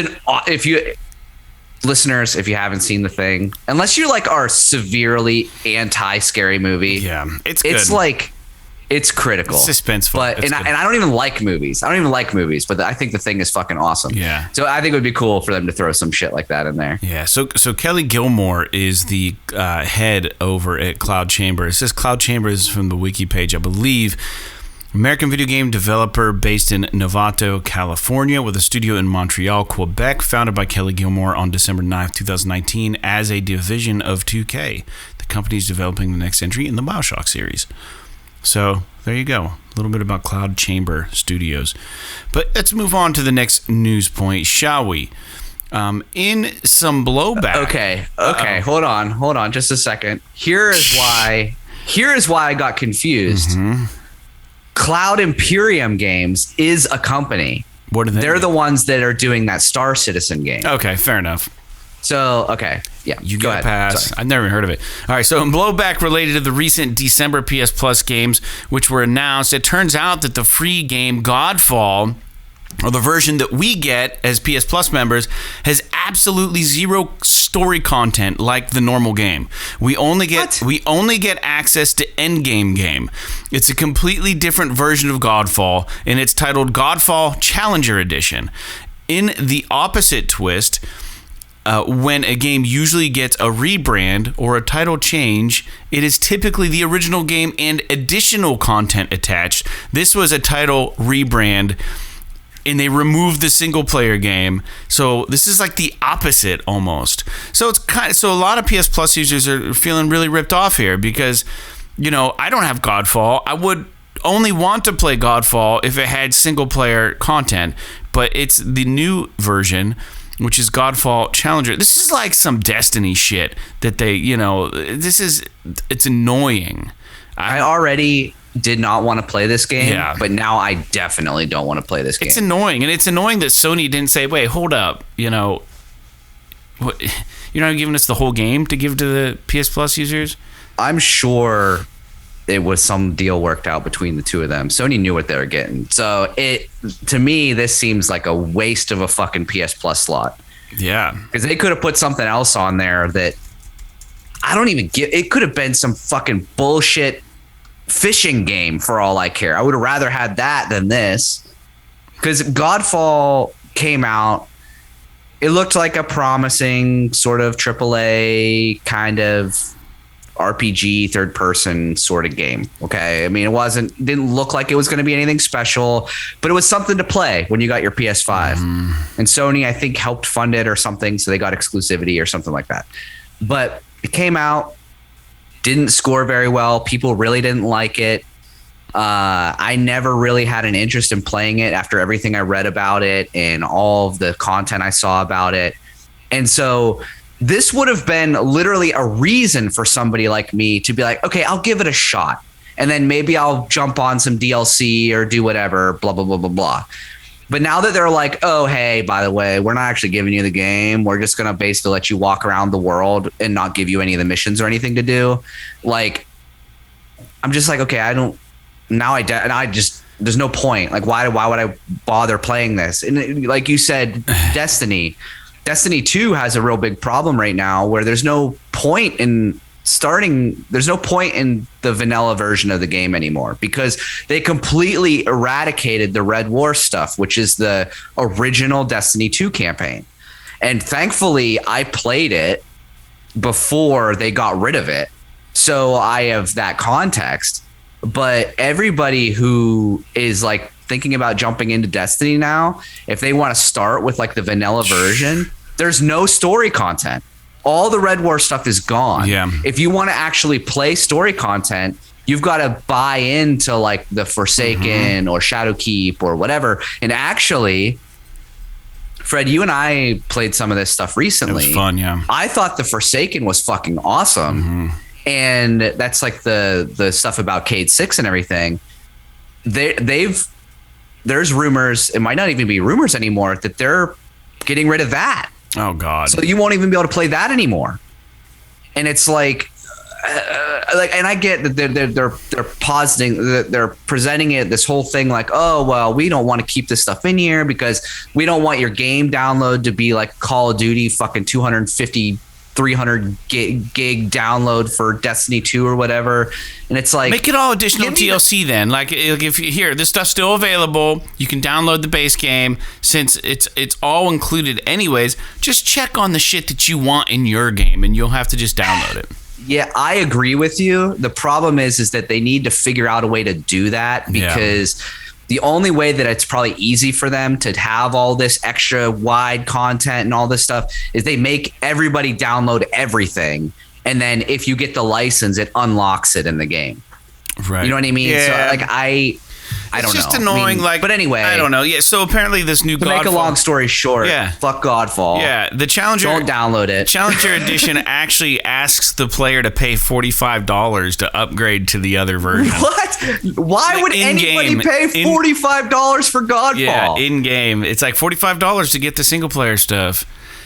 listeners, if you haven't seen The Thing, unless you like are severely anti-scary movie, it's good. It's like, it's critical. It's suspenseful. But and I don't even like movies. But I think The Thing is fucking awesome. Yeah. So I think it would be cool for them to throw some shit like that in there. Yeah. So Kelly Gilmore is the head over at Cloud Chamber. It says Cloud Chamber is from the wiki page, I believe. American video game developer based in Novato, California, with a studio in Montreal, Quebec, founded by Kelly Gilmore on December 9th, 2019, as a division of 2K. The company is developing the next entry in the BioShock series. So there you go. A little bit about Cloud Chamber Studios. But let's move on to the next news point, shall we? In some blowback. Okay. Hold on just a second. Here is why I got confused. Mm-hmm. Cloud Imperium Games is a company. What are they? They're the ones that are doing that Star Citizen game. Okay, fair enough. So, okay. Yeah. You go ahead. Pass. Sorry. I've never even heard of it. All right. So in Blowback related to the recent December PS Plus games, which were announced, it turns out that the free game Godfall, or the version that we get as PS Plus members, has absolutely zero story content like the normal game. We only get access to endgame game. It's a completely different version of Godfall, and it's titled Godfall Challenger Edition. In the opposite twist, when a game usually gets a rebrand or a title change, it is typically the original game and additional content attached. This was a title rebrand, and they removed the single player game. So this is like the opposite almost. So it's so a lot of PS Plus users are feeling really ripped off here because, I don't have Godfall. I would only want to play Godfall if it had single player content, but it's the new version, which is Godfall Challenger. This is like some Destiny shit that they, it's annoying. I already did not want to play this game, but now I definitely don't want to play this game. It's annoying, and it's annoying that Sony didn't say, wait, hold up, what, you're not giving us the whole game to give to the PS Plus users? I'm sure it was some deal worked out between the two of them. Sony knew what they were getting. So to me, this seems like a waste of a fucking PS Plus slot. Yeah. Because they could have put something else on there that I don't even get. It could have been some fucking bullshit fishing game for all I care. I would have rather had that than this. Because Godfall came out. It looked like a promising sort of AAA kind of RPG third person sort of game. Okay. I mean, didn't look like it was going to be anything special, but it was something to play when you got your PS5. And Sony, I think, helped fund it or something. So they got exclusivity or something like that. But it came out, didn't score very well. People really didn't like it. I never really had an interest in playing it after everything I read about it and all of the content I saw about it. And so this would have been literally a reason for somebody like me to be like, okay, I'll give it a shot. And then maybe I'll jump on some DLC or do whatever, blah, blah, blah, blah, blah. But now that they're like, oh, hey, by the way, we're not actually giving you the game. We're just going to basically let you walk around the world and not give you any of the missions or anything to do. Like, I'm just like, okay, there's no point. Like, why would I bother playing this? And like you said, Destiny 2 has a real big problem right now where there's no point in the vanilla version of the game anymore because they completely eradicated the Red War stuff, which is the original Destiny 2 campaign. And thankfully I played it before they got rid of it. So I have that context, but everybody who is like thinking about jumping into Destiny now, if they want to start with like the vanilla version, there's no story content. All the Red War stuff is gone. Yeah. If you want to actually play story content, you've got to buy into like the Forsaken or Shadowkeep or whatever. And actually, Fred, you and I played some of this stuff recently. It was fun, yeah. I thought the Forsaken was fucking awesome. And that's like the stuff about Cade 6 and everything. There's rumors, it might not even be rumors anymore, that they're getting rid of that. Oh God! So you won't even be able to play that anymore. And it's like, and I get that they're positing, they're presenting it this whole thing like, oh well, we don't want to keep this stuff in here because we don't want your game download to be like Call of Duty fucking 250. 300 gig download for Destiny 2 or whatever, and it's like, make it all additional DLC then. Like, if you here, this stuff's still available, you can download the base game since it's all included anyways. Just check on the shit that you want in your game, and you'll have to just download it. Yeah, I agree with you. The problem is that they need to figure out a way to do that because the only way that it's probably easy for them to have all this extra wide content and all this stuff is they make everybody download everything. And then if you get the license, it unlocks it in the game. Right. You know what I mean? Yeah. So like, I don't know. It's just annoying. But anyway, I don't know. Yeah. So apparently this new to make a long story short, fuck Godfall. Yeah. The Challenger. Don't download it. Challenger Edition actually asks the player to pay $45 to upgrade to the other version. What? Why would anybody pay $45 for Godfall? Yeah, in game. It's like $45 to get the single player stuff.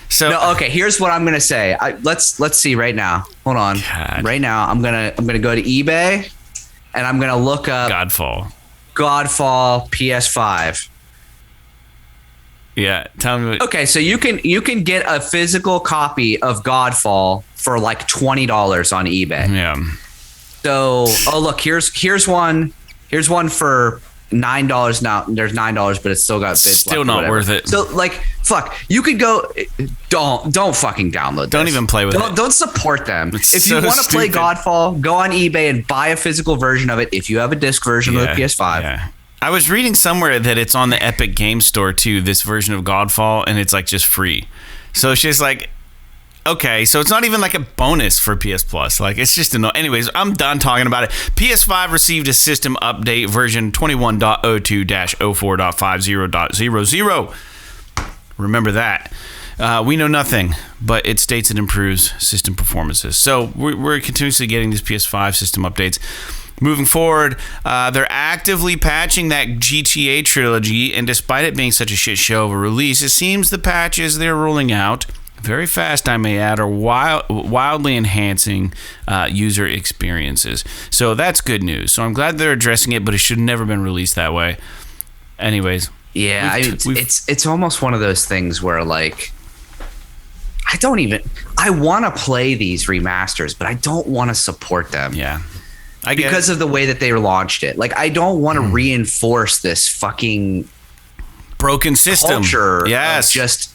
So no, okay, here's what I'm gonna say. Let's see right now. Hold on. God. Right now, I'm gonna go to eBay, and I'm gonna look up Godfall PS5. Yeah, tell me. Okay, so you can get a physical copy of Godfall for like $20 on eBay. Yeah. So, oh look, here's one for $9 now. There's $9, but it's still got bits. Still not worth it. So like, fuck, you could go. Don't fucking download. Don't even play with it. Don't support them. It's if you so want to play stupid. Godfall, go on eBay and buy a physical version of it. If you have a disc version of the PS5. Yeah. I was reading somewhere that it's on the Epic Game Store too, this version of Godfall, and it's like just free. So it's just like, okay, so it's not even like a bonus for PS Plus. Like, it's just anyways, I'm done talking about it. PS5 received a system update version 21.02-04.50.00. Remember that. We know nothing, but it states it improves system performances. So we're continuously getting these PS5 system updates. Moving forward, they're actively patching that GTA trilogy, and despite it being such a shit show of a release, it seems the patches they're rolling out, very fast I may add, are wildly enhancing user experiences. So that's good news. So I'm glad they're addressing it, but it should have never been released that way. Anyways. Yeah, it's almost one of those things where like, I want to play these remasters, but I don't want to support them. Yeah. Because of the way that they launched it. Like, I don't want to reinforce this fucking broken system culture of just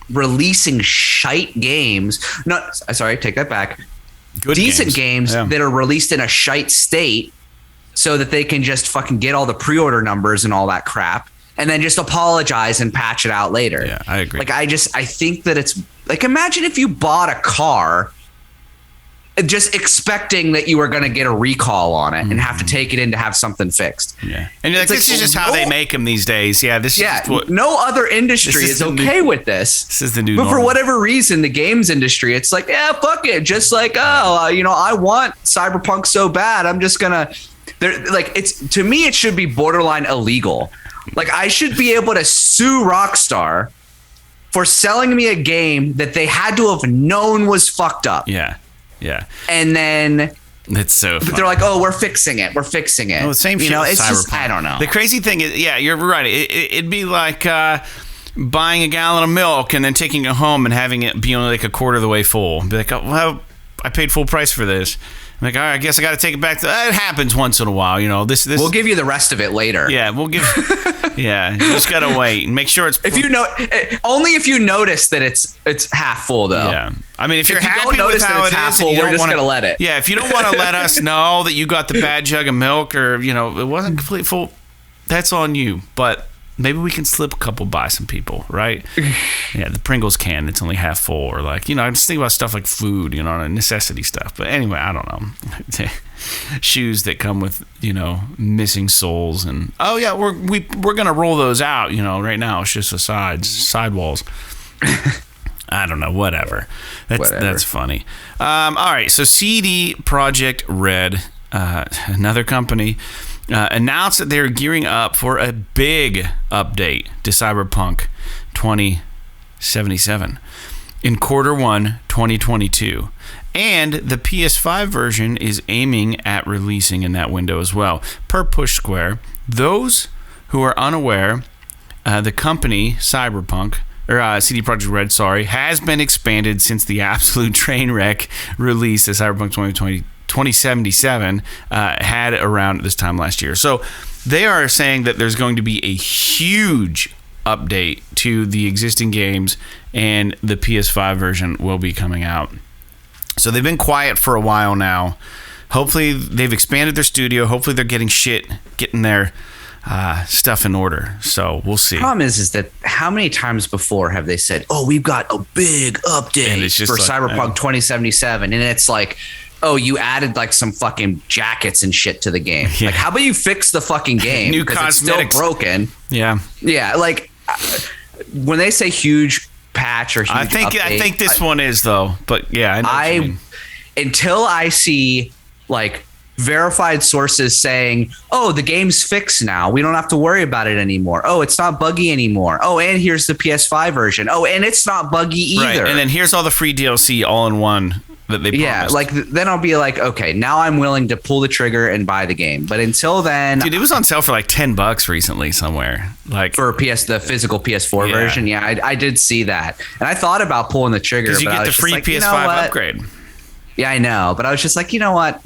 releasing shite games. No, sorry, take that back. Good Decent games that are released in a shite state so that they can just fucking get all the pre-order numbers and all that crap and then just apologize and patch it out later. Yeah, I agree. Like, I think that it's like, imagine if you bought a car just expecting that you were going to get a recall on it and have to take it in to have something fixed. Yeah. And you're like, this is just how they make them these days. Yeah. No other industry is okay with this. This is the new But normal. for whatever reason, the games industry, it's like, yeah, fuck it. Just like, I want CyberPunk so bad. I'm just going to, to me, it should be borderline illegal. Like, I should be able to sue Rockstar for selling me a game that they had to have known was fucked up. Yeah. Yeah. And then it's so funny. They're like, oh, we're fixing it. Well, the same shit. It's CyberPunk. just, I don't know. The crazy thing is, yeah, you're right. It'd be like buying a gallon of milk and then taking it home and having it be only like a quarter of the way full. Be like, oh, well, I paid full price for this. I'm like, all right, I guess I got to take it back. It happens once in a while, This we'll give you the rest of it later. Yeah, we'll give. Yeah, you just gotta wait and make sure it's. Only if you notice that it's half full though. Yeah, I mean, if you're happy don't notice with how that it's it half is, full, we're just gonna let it. Yeah, if you don't want to let us know that you got the bad jug of milk or it wasn't complete full, that's on you. But maybe we can slip a couple by some people, right? Yeah, the Pringles can that's only half full, or like I'm just thinking about stuff like food, necessity stuff. But anyway, I don't know. Shoes that come with missing soles, and we're gonna roll those out. Right now it's just the sidewalls. I don't know. Whatever. That's funny. All right. So CD Projekt Red, another company, announced that they're gearing up for a big update to Cyberpunk 2077 in Q1 2022. And the PS5 version is aiming at releasing in that window as well. Per Push Square, those who are unaware, the company Cyberpunk, or CD Projekt Red, has been expanded since the absolute train wreck release that Cyberpunk 2077 had around this time last year. So they are saying that there's going to be a huge update to the existing games, and the PS5 version will be coming out. So they've been quiet for a while now. Hopefully they've expanded their studio. Hopefully they're getting their stuff in order. So we'll see. The problem is that how many times before have they said, oh, we've got a big update for Cyberpunk 2077, and it's like, oh, you added like some fucking jackets and shit to the game. Yeah. Like, how about you fix the fucking game? New cosmetics. It's still broken. Yeah. Yeah. Like when they say huge patch or huge update, I think this one is though, but yeah, I know what you mean. Until I see like verified sources saying, oh, the game's fixed now. We don't have to worry about it anymore. Oh, it's not buggy anymore. Oh, and here's the PS5 version. Oh, and it's not buggy either. Right. And then here's all the free DLC all in one that they promised. Yeah, like then I'll be like, okay, now I'm willing to pull the trigger and buy the game. But until then, dude, it was on sale for like $10 recently somewhere. Like for the physical PS4 version. Yeah, I did see that. And I thought about pulling the trigger. Because you get the free PS5 upgrade. Yeah, I know. But I was just like, you know what?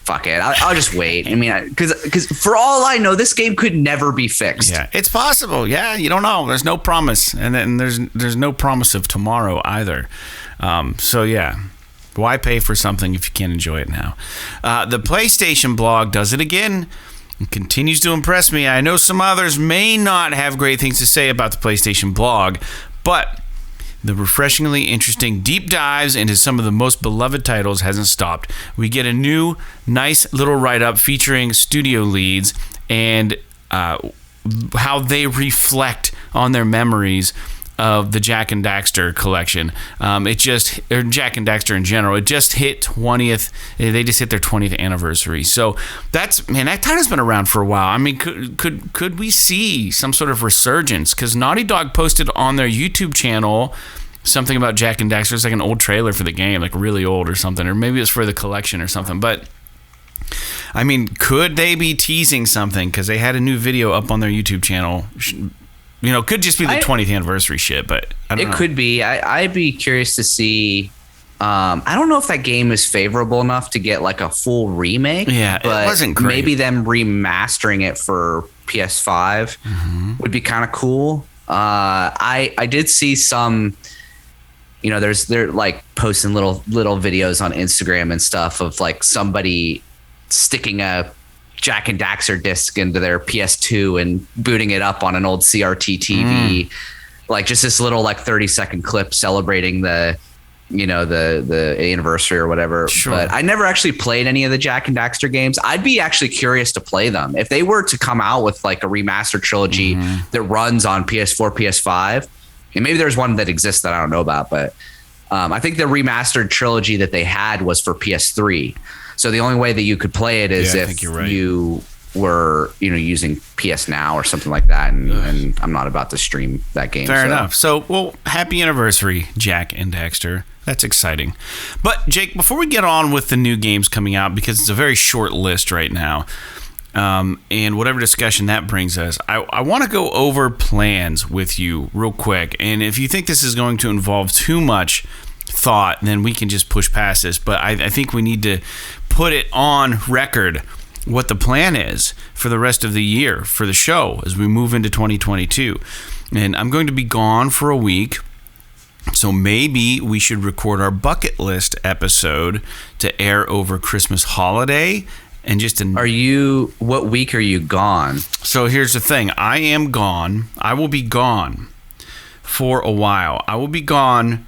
Fuck it. I'll just wait. I mean, because for all I know, this game could never be fixed. Yeah, it's possible. Yeah, you don't know. There's no promise, and then there's no promise of tomorrow either. So yeah, why pay for something if you can't enjoy it now? The PlayStation blog does it again. It continues to impress me. I know some others may not have great things to say about the PlayStation blog, but the refreshingly interesting deep dives into some of the most beloved titles hasn't stopped. We get a new, nice little write-up featuring studio leads and how they reflect on their memories of the Jak and Daxter collection. Or Jak and Daxter in general. It just hit 20th. They just hit their 20th anniversary. So that title's been around for a while. I mean, could we see some sort of resurgence? Because Naughty Dog posted on their YouTube channel something about Jak and Daxter. It's like an old trailer for the game, like really old or something, or maybe it's for the collection or something. But I mean, could they be teasing something? Because they had a new video up on their YouTube channel. You know, could just be the 20th anniversary shit, but I don't know. It could be. I'd be curious to see. I don't know if that game is favorable enough to get like a full remake. Yeah, but it wasn't great. Maybe them remastering it for PS5 would be kind of cool. I did see some. You know, they're like posting little videos on Instagram and stuff of like somebody sticking a Jak and Daxter disc into their PS2 and booting it up on an old CRT TV. Like just this little like 30-second clip celebrating the anniversary or whatever. Sure. But I never actually played any of the Jak and Daxter games. I'd be actually curious to play them. If they were to come out with like a remastered trilogy that runs on PS4, PS5, and maybe there's one that exists that I don't know about, but I think the remastered trilogy that they had was for PS3. So the only way that you could play it is if you were, using PSNOW or something like that. And I'm not about to stream that game. Fair enough. So, well, happy anniversary, Jak and Daxter. That's exciting. But Jake, before we get on with the new games coming out, because it's a very short list right now, and whatever discussion that brings us, I want to go over plans with you real quick. And if you think this is going to involve too much thought, then we can just push past this. But I think we need to put it on record what the plan is for the rest of the year for the show as we move into 2022. And I'm going to be gone for a week. So maybe we should record our bucket list episode to air over Christmas holiday. And what week are you gone? So here's the thing. I am gone. I will be gone for a while. I will be gone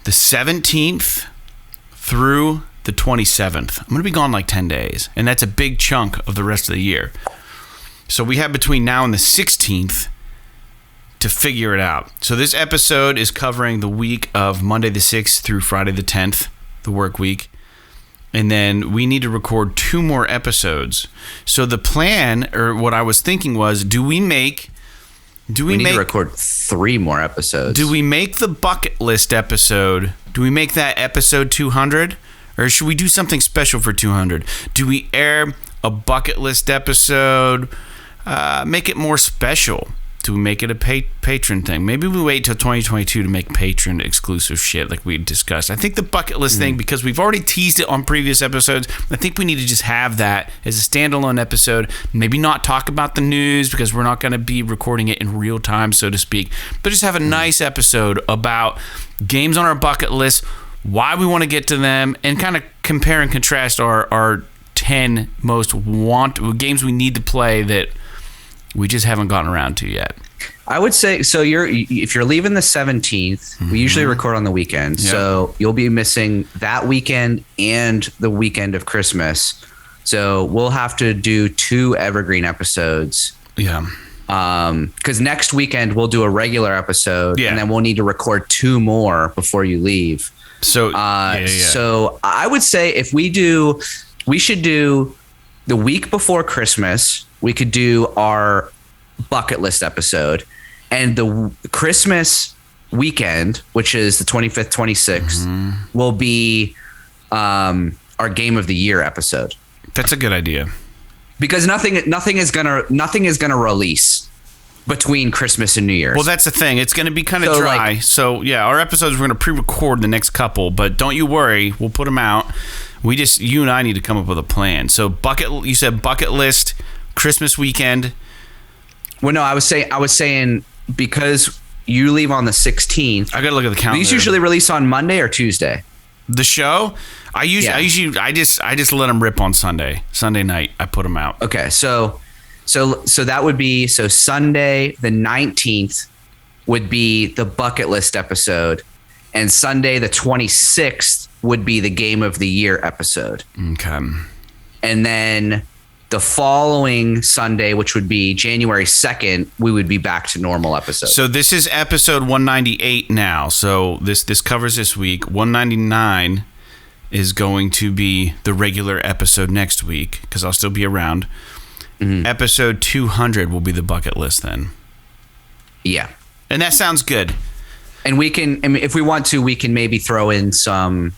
the 17th through the 27th. I'm going to be gone like 10 days. And that's a big chunk of the rest of the year. So we have between now and the 16th to figure it out. So this episode is covering the week of Monday the 6th through Friday the 10th, the work week. And then we need to record 2 more episodes. So the plan, or what I was thinking was, we need to record 3 more episodes. Do we make the bucket list episode? Do we make that episode 200? Or should we do something special for 200? Do we air a bucket list episode? Make it more special. Do we make it a patron thing? Maybe we wait till 2022 to make patron exclusive shit like we discussed. I think the bucket list thing, because we've already teased it on previous episodes, I think we need to just have that as a standalone episode. Maybe not talk about the news because we're not going to be recording it in real time, so to speak. But just have a nice episode about games on our bucket list, why we want to get to them, and kind of compare and contrast our 10 most games we need to play that we just haven't gotten around to yet. I would say, so if you're leaving the 17th, we usually record on the weekend. Yep. So you'll be missing that weekend and the weekend of Christmas. So we'll have to do 2 evergreen episodes. Yeah. Because next weekend we'll do a regular episode, and then we'll need to record 2 more before you leave. So, So I would say if we do we should do the week before Christmas. We could do our bucket list episode, and the Christmas weekend, which is the 25th, 26th, will be our Game of the Year episode. That's a good idea. Because nothing is gonna release between Christmas and New Year's. Well, that's the thing. It's going to be kind of dry. Like, so yeah, our episodes we're going to pre-record the next couple, but don't you worry, we'll put them out. You and I need to come up with a plan. So you said bucket list, Christmas weekend. Well, no, I was saying because you leave on the 16th. I got to look at the calendar. These usually release on Monday or Tuesday. The show, I just let them rip on Sunday night. I put them out. Okay, so that would be Sunday the 19th would be the bucket list episode, and Sunday the 26th would be the Game of the Year episode. Okay. And then the following Sunday, which would be January 2nd, we would be back to normal episodes. So this is episode 198 now. So this covers this week. 199 is going to be the regular episode next week because I'll still be around. Mm-hmm. Episode 200 will be the bucket list then. Yeah. And that sounds good. And we can, I mean, if we want to, we can maybe throw in some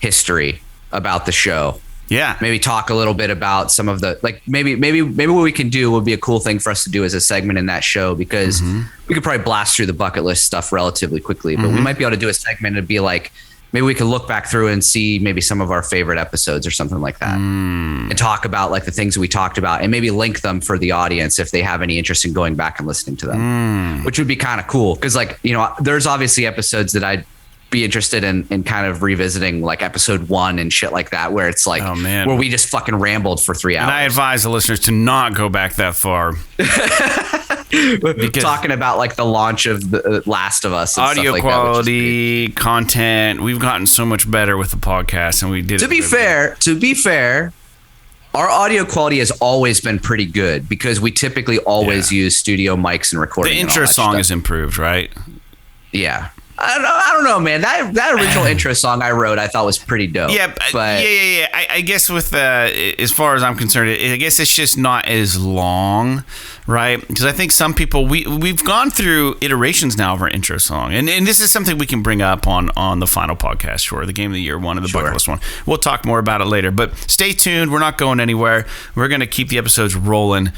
history about the show. Yeah. Maybe talk a little bit about some of the, like, maybe what we can do would be a cool thing for us to do as a segment in that show, because we could probably blast through the bucket list stuff relatively quickly, but we might be able to do a segment and be like, maybe we could look back through and see maybe some of our favorite episodes or something like that, and talk about like the things that we talked about, and maybe link them for the audience if they have any interest in going back and listening to them, which would be kind of cool. Cause like, there's obviously episodes that I'd be interested in kind of revisiting, like episode 1 and shit like that, where it's like, where we just fucking rambled for 3 hours. And I advise the listeners to not go back that far. Talking about like the launch of the Last of Us, and audio stuff like quality, content. We've gotten so much better with the podcast, and we did. To be fair, our audio quality has always been pretty good because we typically always use studio mics and recording. The intro song is improved, right? Yeah. I don't know, man. That original intro song I wrote, I thought was pretty dope. Yeah, but yeah. I guess with as far as I'm concerned, I guess it's just not as long, right? Because I think some people we've gone through iterations now of our intro song, and this is something we can bring up on the final podcast, sure, the Game of the Year one and the bucket list one. We'll talk more about it later, but stay tuned. We're not going anywhere. We're going to keep the episodes rolling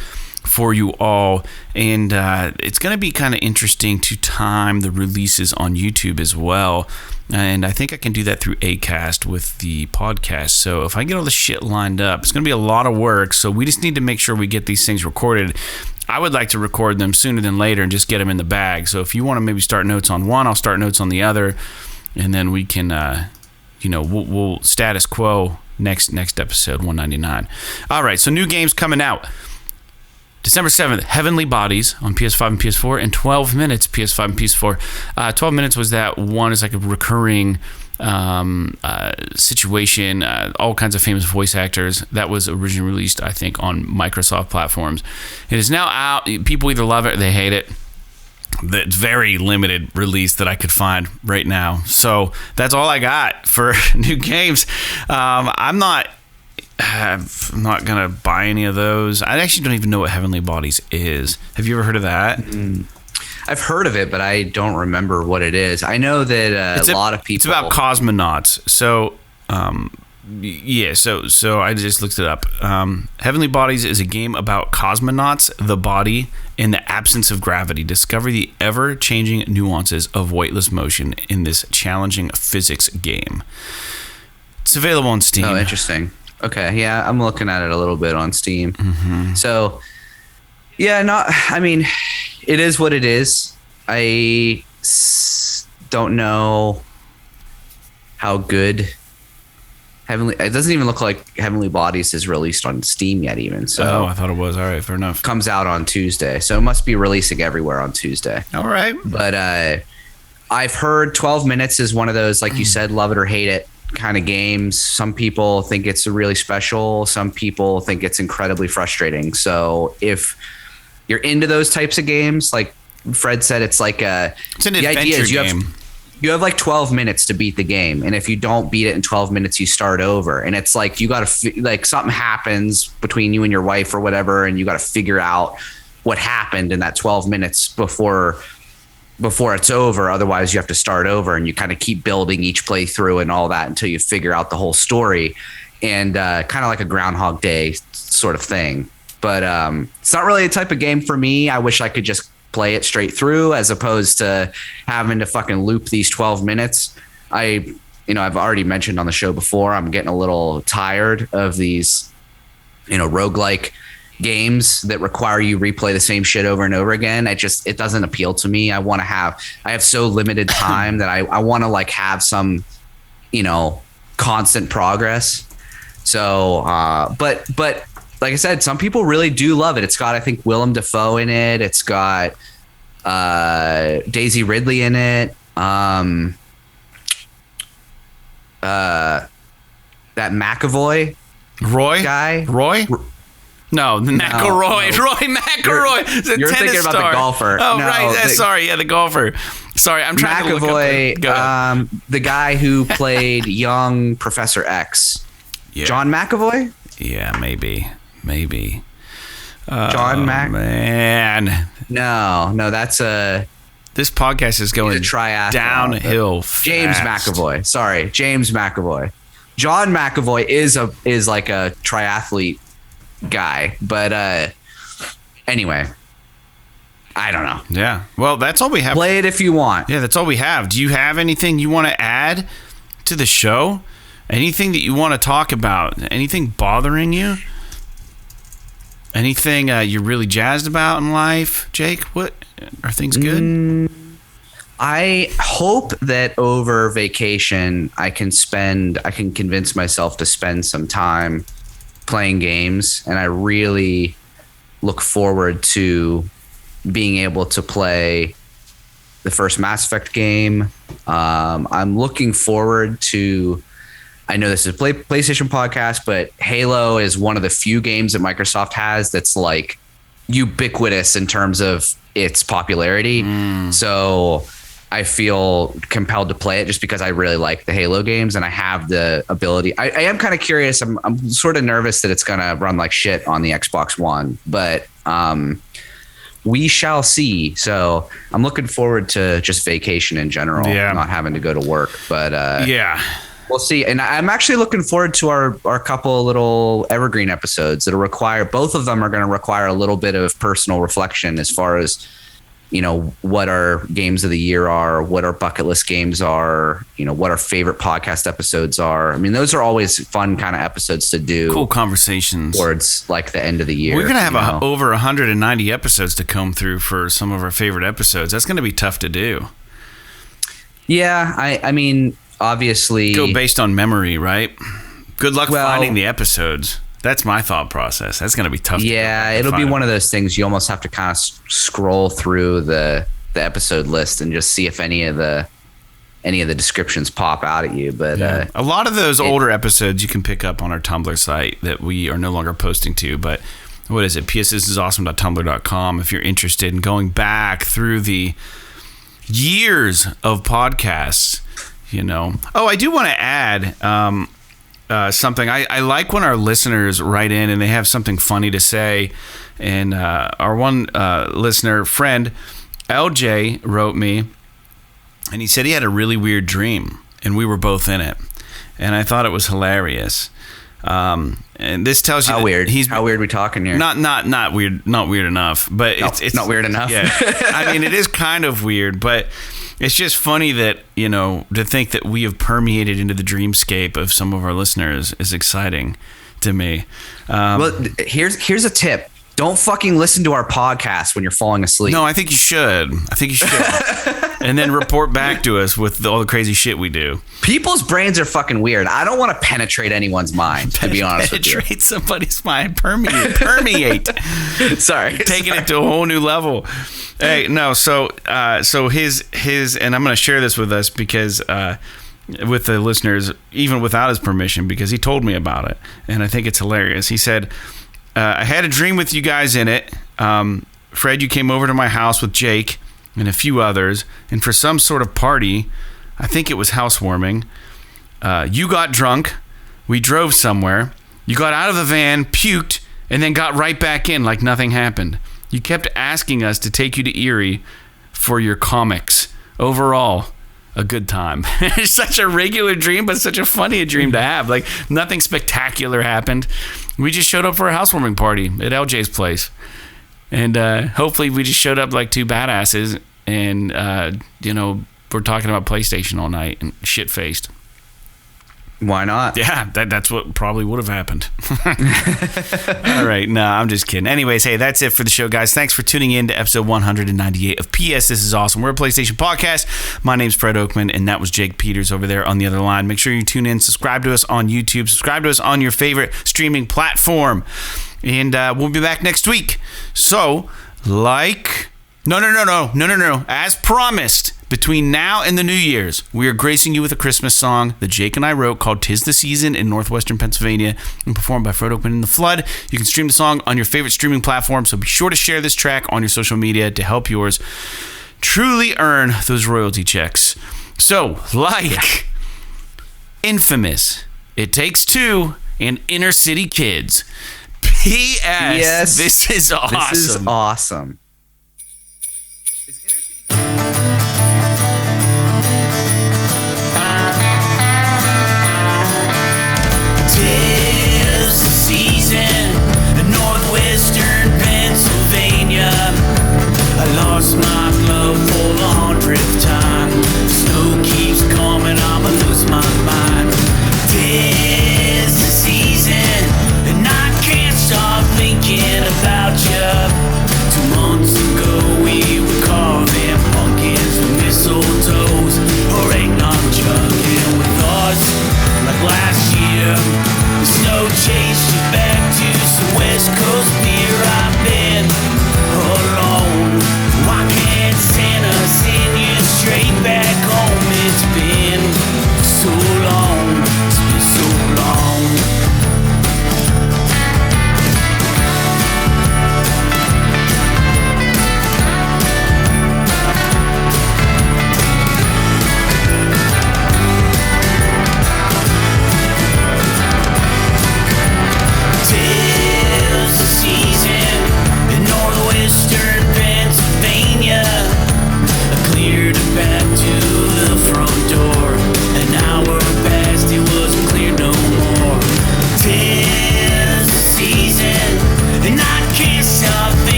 for you all, and it's going to be kind of interesting to time the releases on YouTube as well, and I think I can do that through Acast with the podcast. So if I get all the shit lined up, it's going to be a lot of work, so we just need to make sure we get these things recorded. I would like to record them sooner than later and just get them in the bag. So if you want to maybe start notes on one, I'll start notes on the other, and then we can we'll status quo next episode 199. All right, so new games coming out December 7th, Heavenly Bodies on PS5 and PS4, and 12 Minutes, PS5 and PS4. 12 Minutes was that one. It's like a recurring situation, all kinds of famous voice actors. That was originally released, I think, on Microsoft platforms. It is now out. People either love it or they hate it. It's very limited release that I could find right now. So that's all I got for new games. I'm not gonna buy any of those. I actually don't even know what Heavenly Bodies is. Have you ever heard of that? I've heard of it, but I don't remember what it is. I know that a lot of people. It's about cosmonauts. So, So I just looked it up. Heavenly Bodies is a game about cosmonauts, the body, in the absence of gravity. Discover the ever-changing nuances of weightless motion in this challenging physics game. It's available on Steam. Oh, interesting. Okay, yeah, I'm looking at it a little bit on Steam. So, yeah, it is what it is. I don't know how good it doesn't even look like Heavenly Bodies is released on Steam yet even. So I thought it was. All right, fair enough. Comes out on Tuesday, so it must be releasing everywhere on Tuesday. All right. But I've heard 12 Minutes is one of those, like you said, love it or hate it kind of games. Some people think it's really special. Some people think it's incredibly frustrating. So if you're into those types of games, like Fred said, it's like it's an adventure game. you have like 12 minutes to beat the game, and if you don't beat it in 12 minutes, you start over. And it's like you got to like something happens between you and your wife or whatever, and you got to figure out what happened in that 12 minutes before it's over. Otherwise, you have to start over, and you kind of keep building each playthrough and all that until you figure out the whole story. And kind of like a Groundhog Day sort of thing. But it's not really a type of game for me. I wish I could just play it straight through as opposed to having to fucking loop these 12 minutes. I've already mentioned on the show before, I'm getting a little tired of these, roguelike games that require you replay the same shit over and over again. It doesn't appeal to me. I have so limited time that I want to like have some, constant progress. So, but like I said, some people really do love it. It's got, I think, Willem Dafoe in it. It's got Daisy Ridley in it. That McAvoy guy. No, McElroy. No. Roy McElroy. You're thinking about the golfer. Oh, no, right. Sorry. Yeah, the golfer. Sorry, I'm trying to look up the guy who played young Professor X. Yeah. John McAvoy? Yeah, maybe. John Man. No, that's this podcast is going downhill fast. James McAvoy. Sorry, James McAvoy. John McAvoy is like a triathlete guy, but anyway, I don't know. Yeah. Well, that's all we have. Play it if you want. Yeah, that's all we have. Do you have anything you want to add to the show? Anything that you want to talk about? Anything bothering you? Anything you're really jazzed about in life, Jake? What are things good? I hope that over vacation I can convince myself to spend some time playing games, and I really look forward to being able to play the first Mass Effect game. I'm looking forward to, I know this is a PlayStation podcast, but Halo is one of the few games that Microsoft has that's like ubiquitous in terms of its popularity. So I feel compelled to play it just because I really like the Halo games, and I have the ability. I am kind of curious. I'm sort of nervous that it's going to run like shit on the Xbox One, but we shall see. So I'm looking forward to just vacation in general, not having to go to work. But we'll see. And I'm actually looking forward to our couple of little evergreen episodes that'll require, both of them are going to require a little bit of personal reflection as far as, what our games of the year are, what our bucket list games are, what our favorite podcast episodes are. I mean, those are always fun kind of episodes to do. Cool conversations towards like the end of the year. We're going to have over 190 episodes to comb through for some of our favorite episodes. That's going to be tough to do. Yeah. I mean, obviously go based on memory, right? Good luck finding the episodes. That's my thought process. That's going to be tough. Yeah, it'll be one of those things you almost have to kind of scroll through the episode list and just see if any of the descriptions pop out at you. But a lot of those older episodes you can pick up on our Tumblr site that we are no longer posting to. But what is it? pssisawesome.tumblr.com if you're interested in going back through the years of podcasts. Oh, I do want to add something. I like when our listeners write in and they have something funny to say. And our one listener friend, LJ, wrote me, and he said he had a really weird dream, and we were both in it. And I thought it was hilarious. And this tells you how weird. How weird are we talking here? Not weird. Not weird enough. But it's not weird enough. Yeah. I mean, it is kind of weird, but it's just funny that, to think that we have permeated into the dreamscape of some of our listeners is exciting to me. Well, here's a tip. Don't fucking listen to our podcast when you're falling asleep. No, I think you should. And then report back to us with all the crazy shit we do. People's brains are fucking weird. I don't want to penetrate anyone's mind, to be honest with you. Penetrate somebody's mind. Permeate. Sorry. Taking it to a whole new level. Hey, no, so his, and I'm going to share this with us because, with the listeners, even without his permission, because he told me about it, and I think it's hilarious. He said, I had a dream with you guys in it. Fred, you came over to my house with Jake and a few others, and for some sort of party, I think it was housewarming. You got drunk. We drove somewhere. You got out of the van, puked, and then got right back in like nothing happened. You kept asking us to take you to Erie for your comics. Overall, a good time. It's such a regular dream, but such a funny dream to have. Like, nothing spectacular happened. We just showed up for a housewarming party at LJ's place. And hopefully we just showed up like two badasses and, we're talking about PlayStation all night and shit-faced. Why not? Yeah, that's what probably would have happened. All right, no, I'm just kidding. Anyways, hey, that's it for the show, guys. Thanks for tuning in to episode 198 of PS This Is Awesome. We're a PlayStation podcast. My name's Fred Oakman, and that was Jake Peters over there on the other line. Make sure you tune in, subscribe to us on YouTube, subscribe to us on your favorite streaming platform, and we'll be back next week. So, No. As promised, between now and the New Year's, we are gracing you with a Christmas song that Jake and I wrote called "'Tis the Season" in northwestern Pennsylvania and performed by Fred Oakman in the Flood. You can stream the song on your favorite streaming platform, so be sure to share this track on your social media to help yours truly earn those royalty checks. So, Infamous, It Takes Two, and Inner City Kids. P.S. Yes. This is awesome. This is awesome.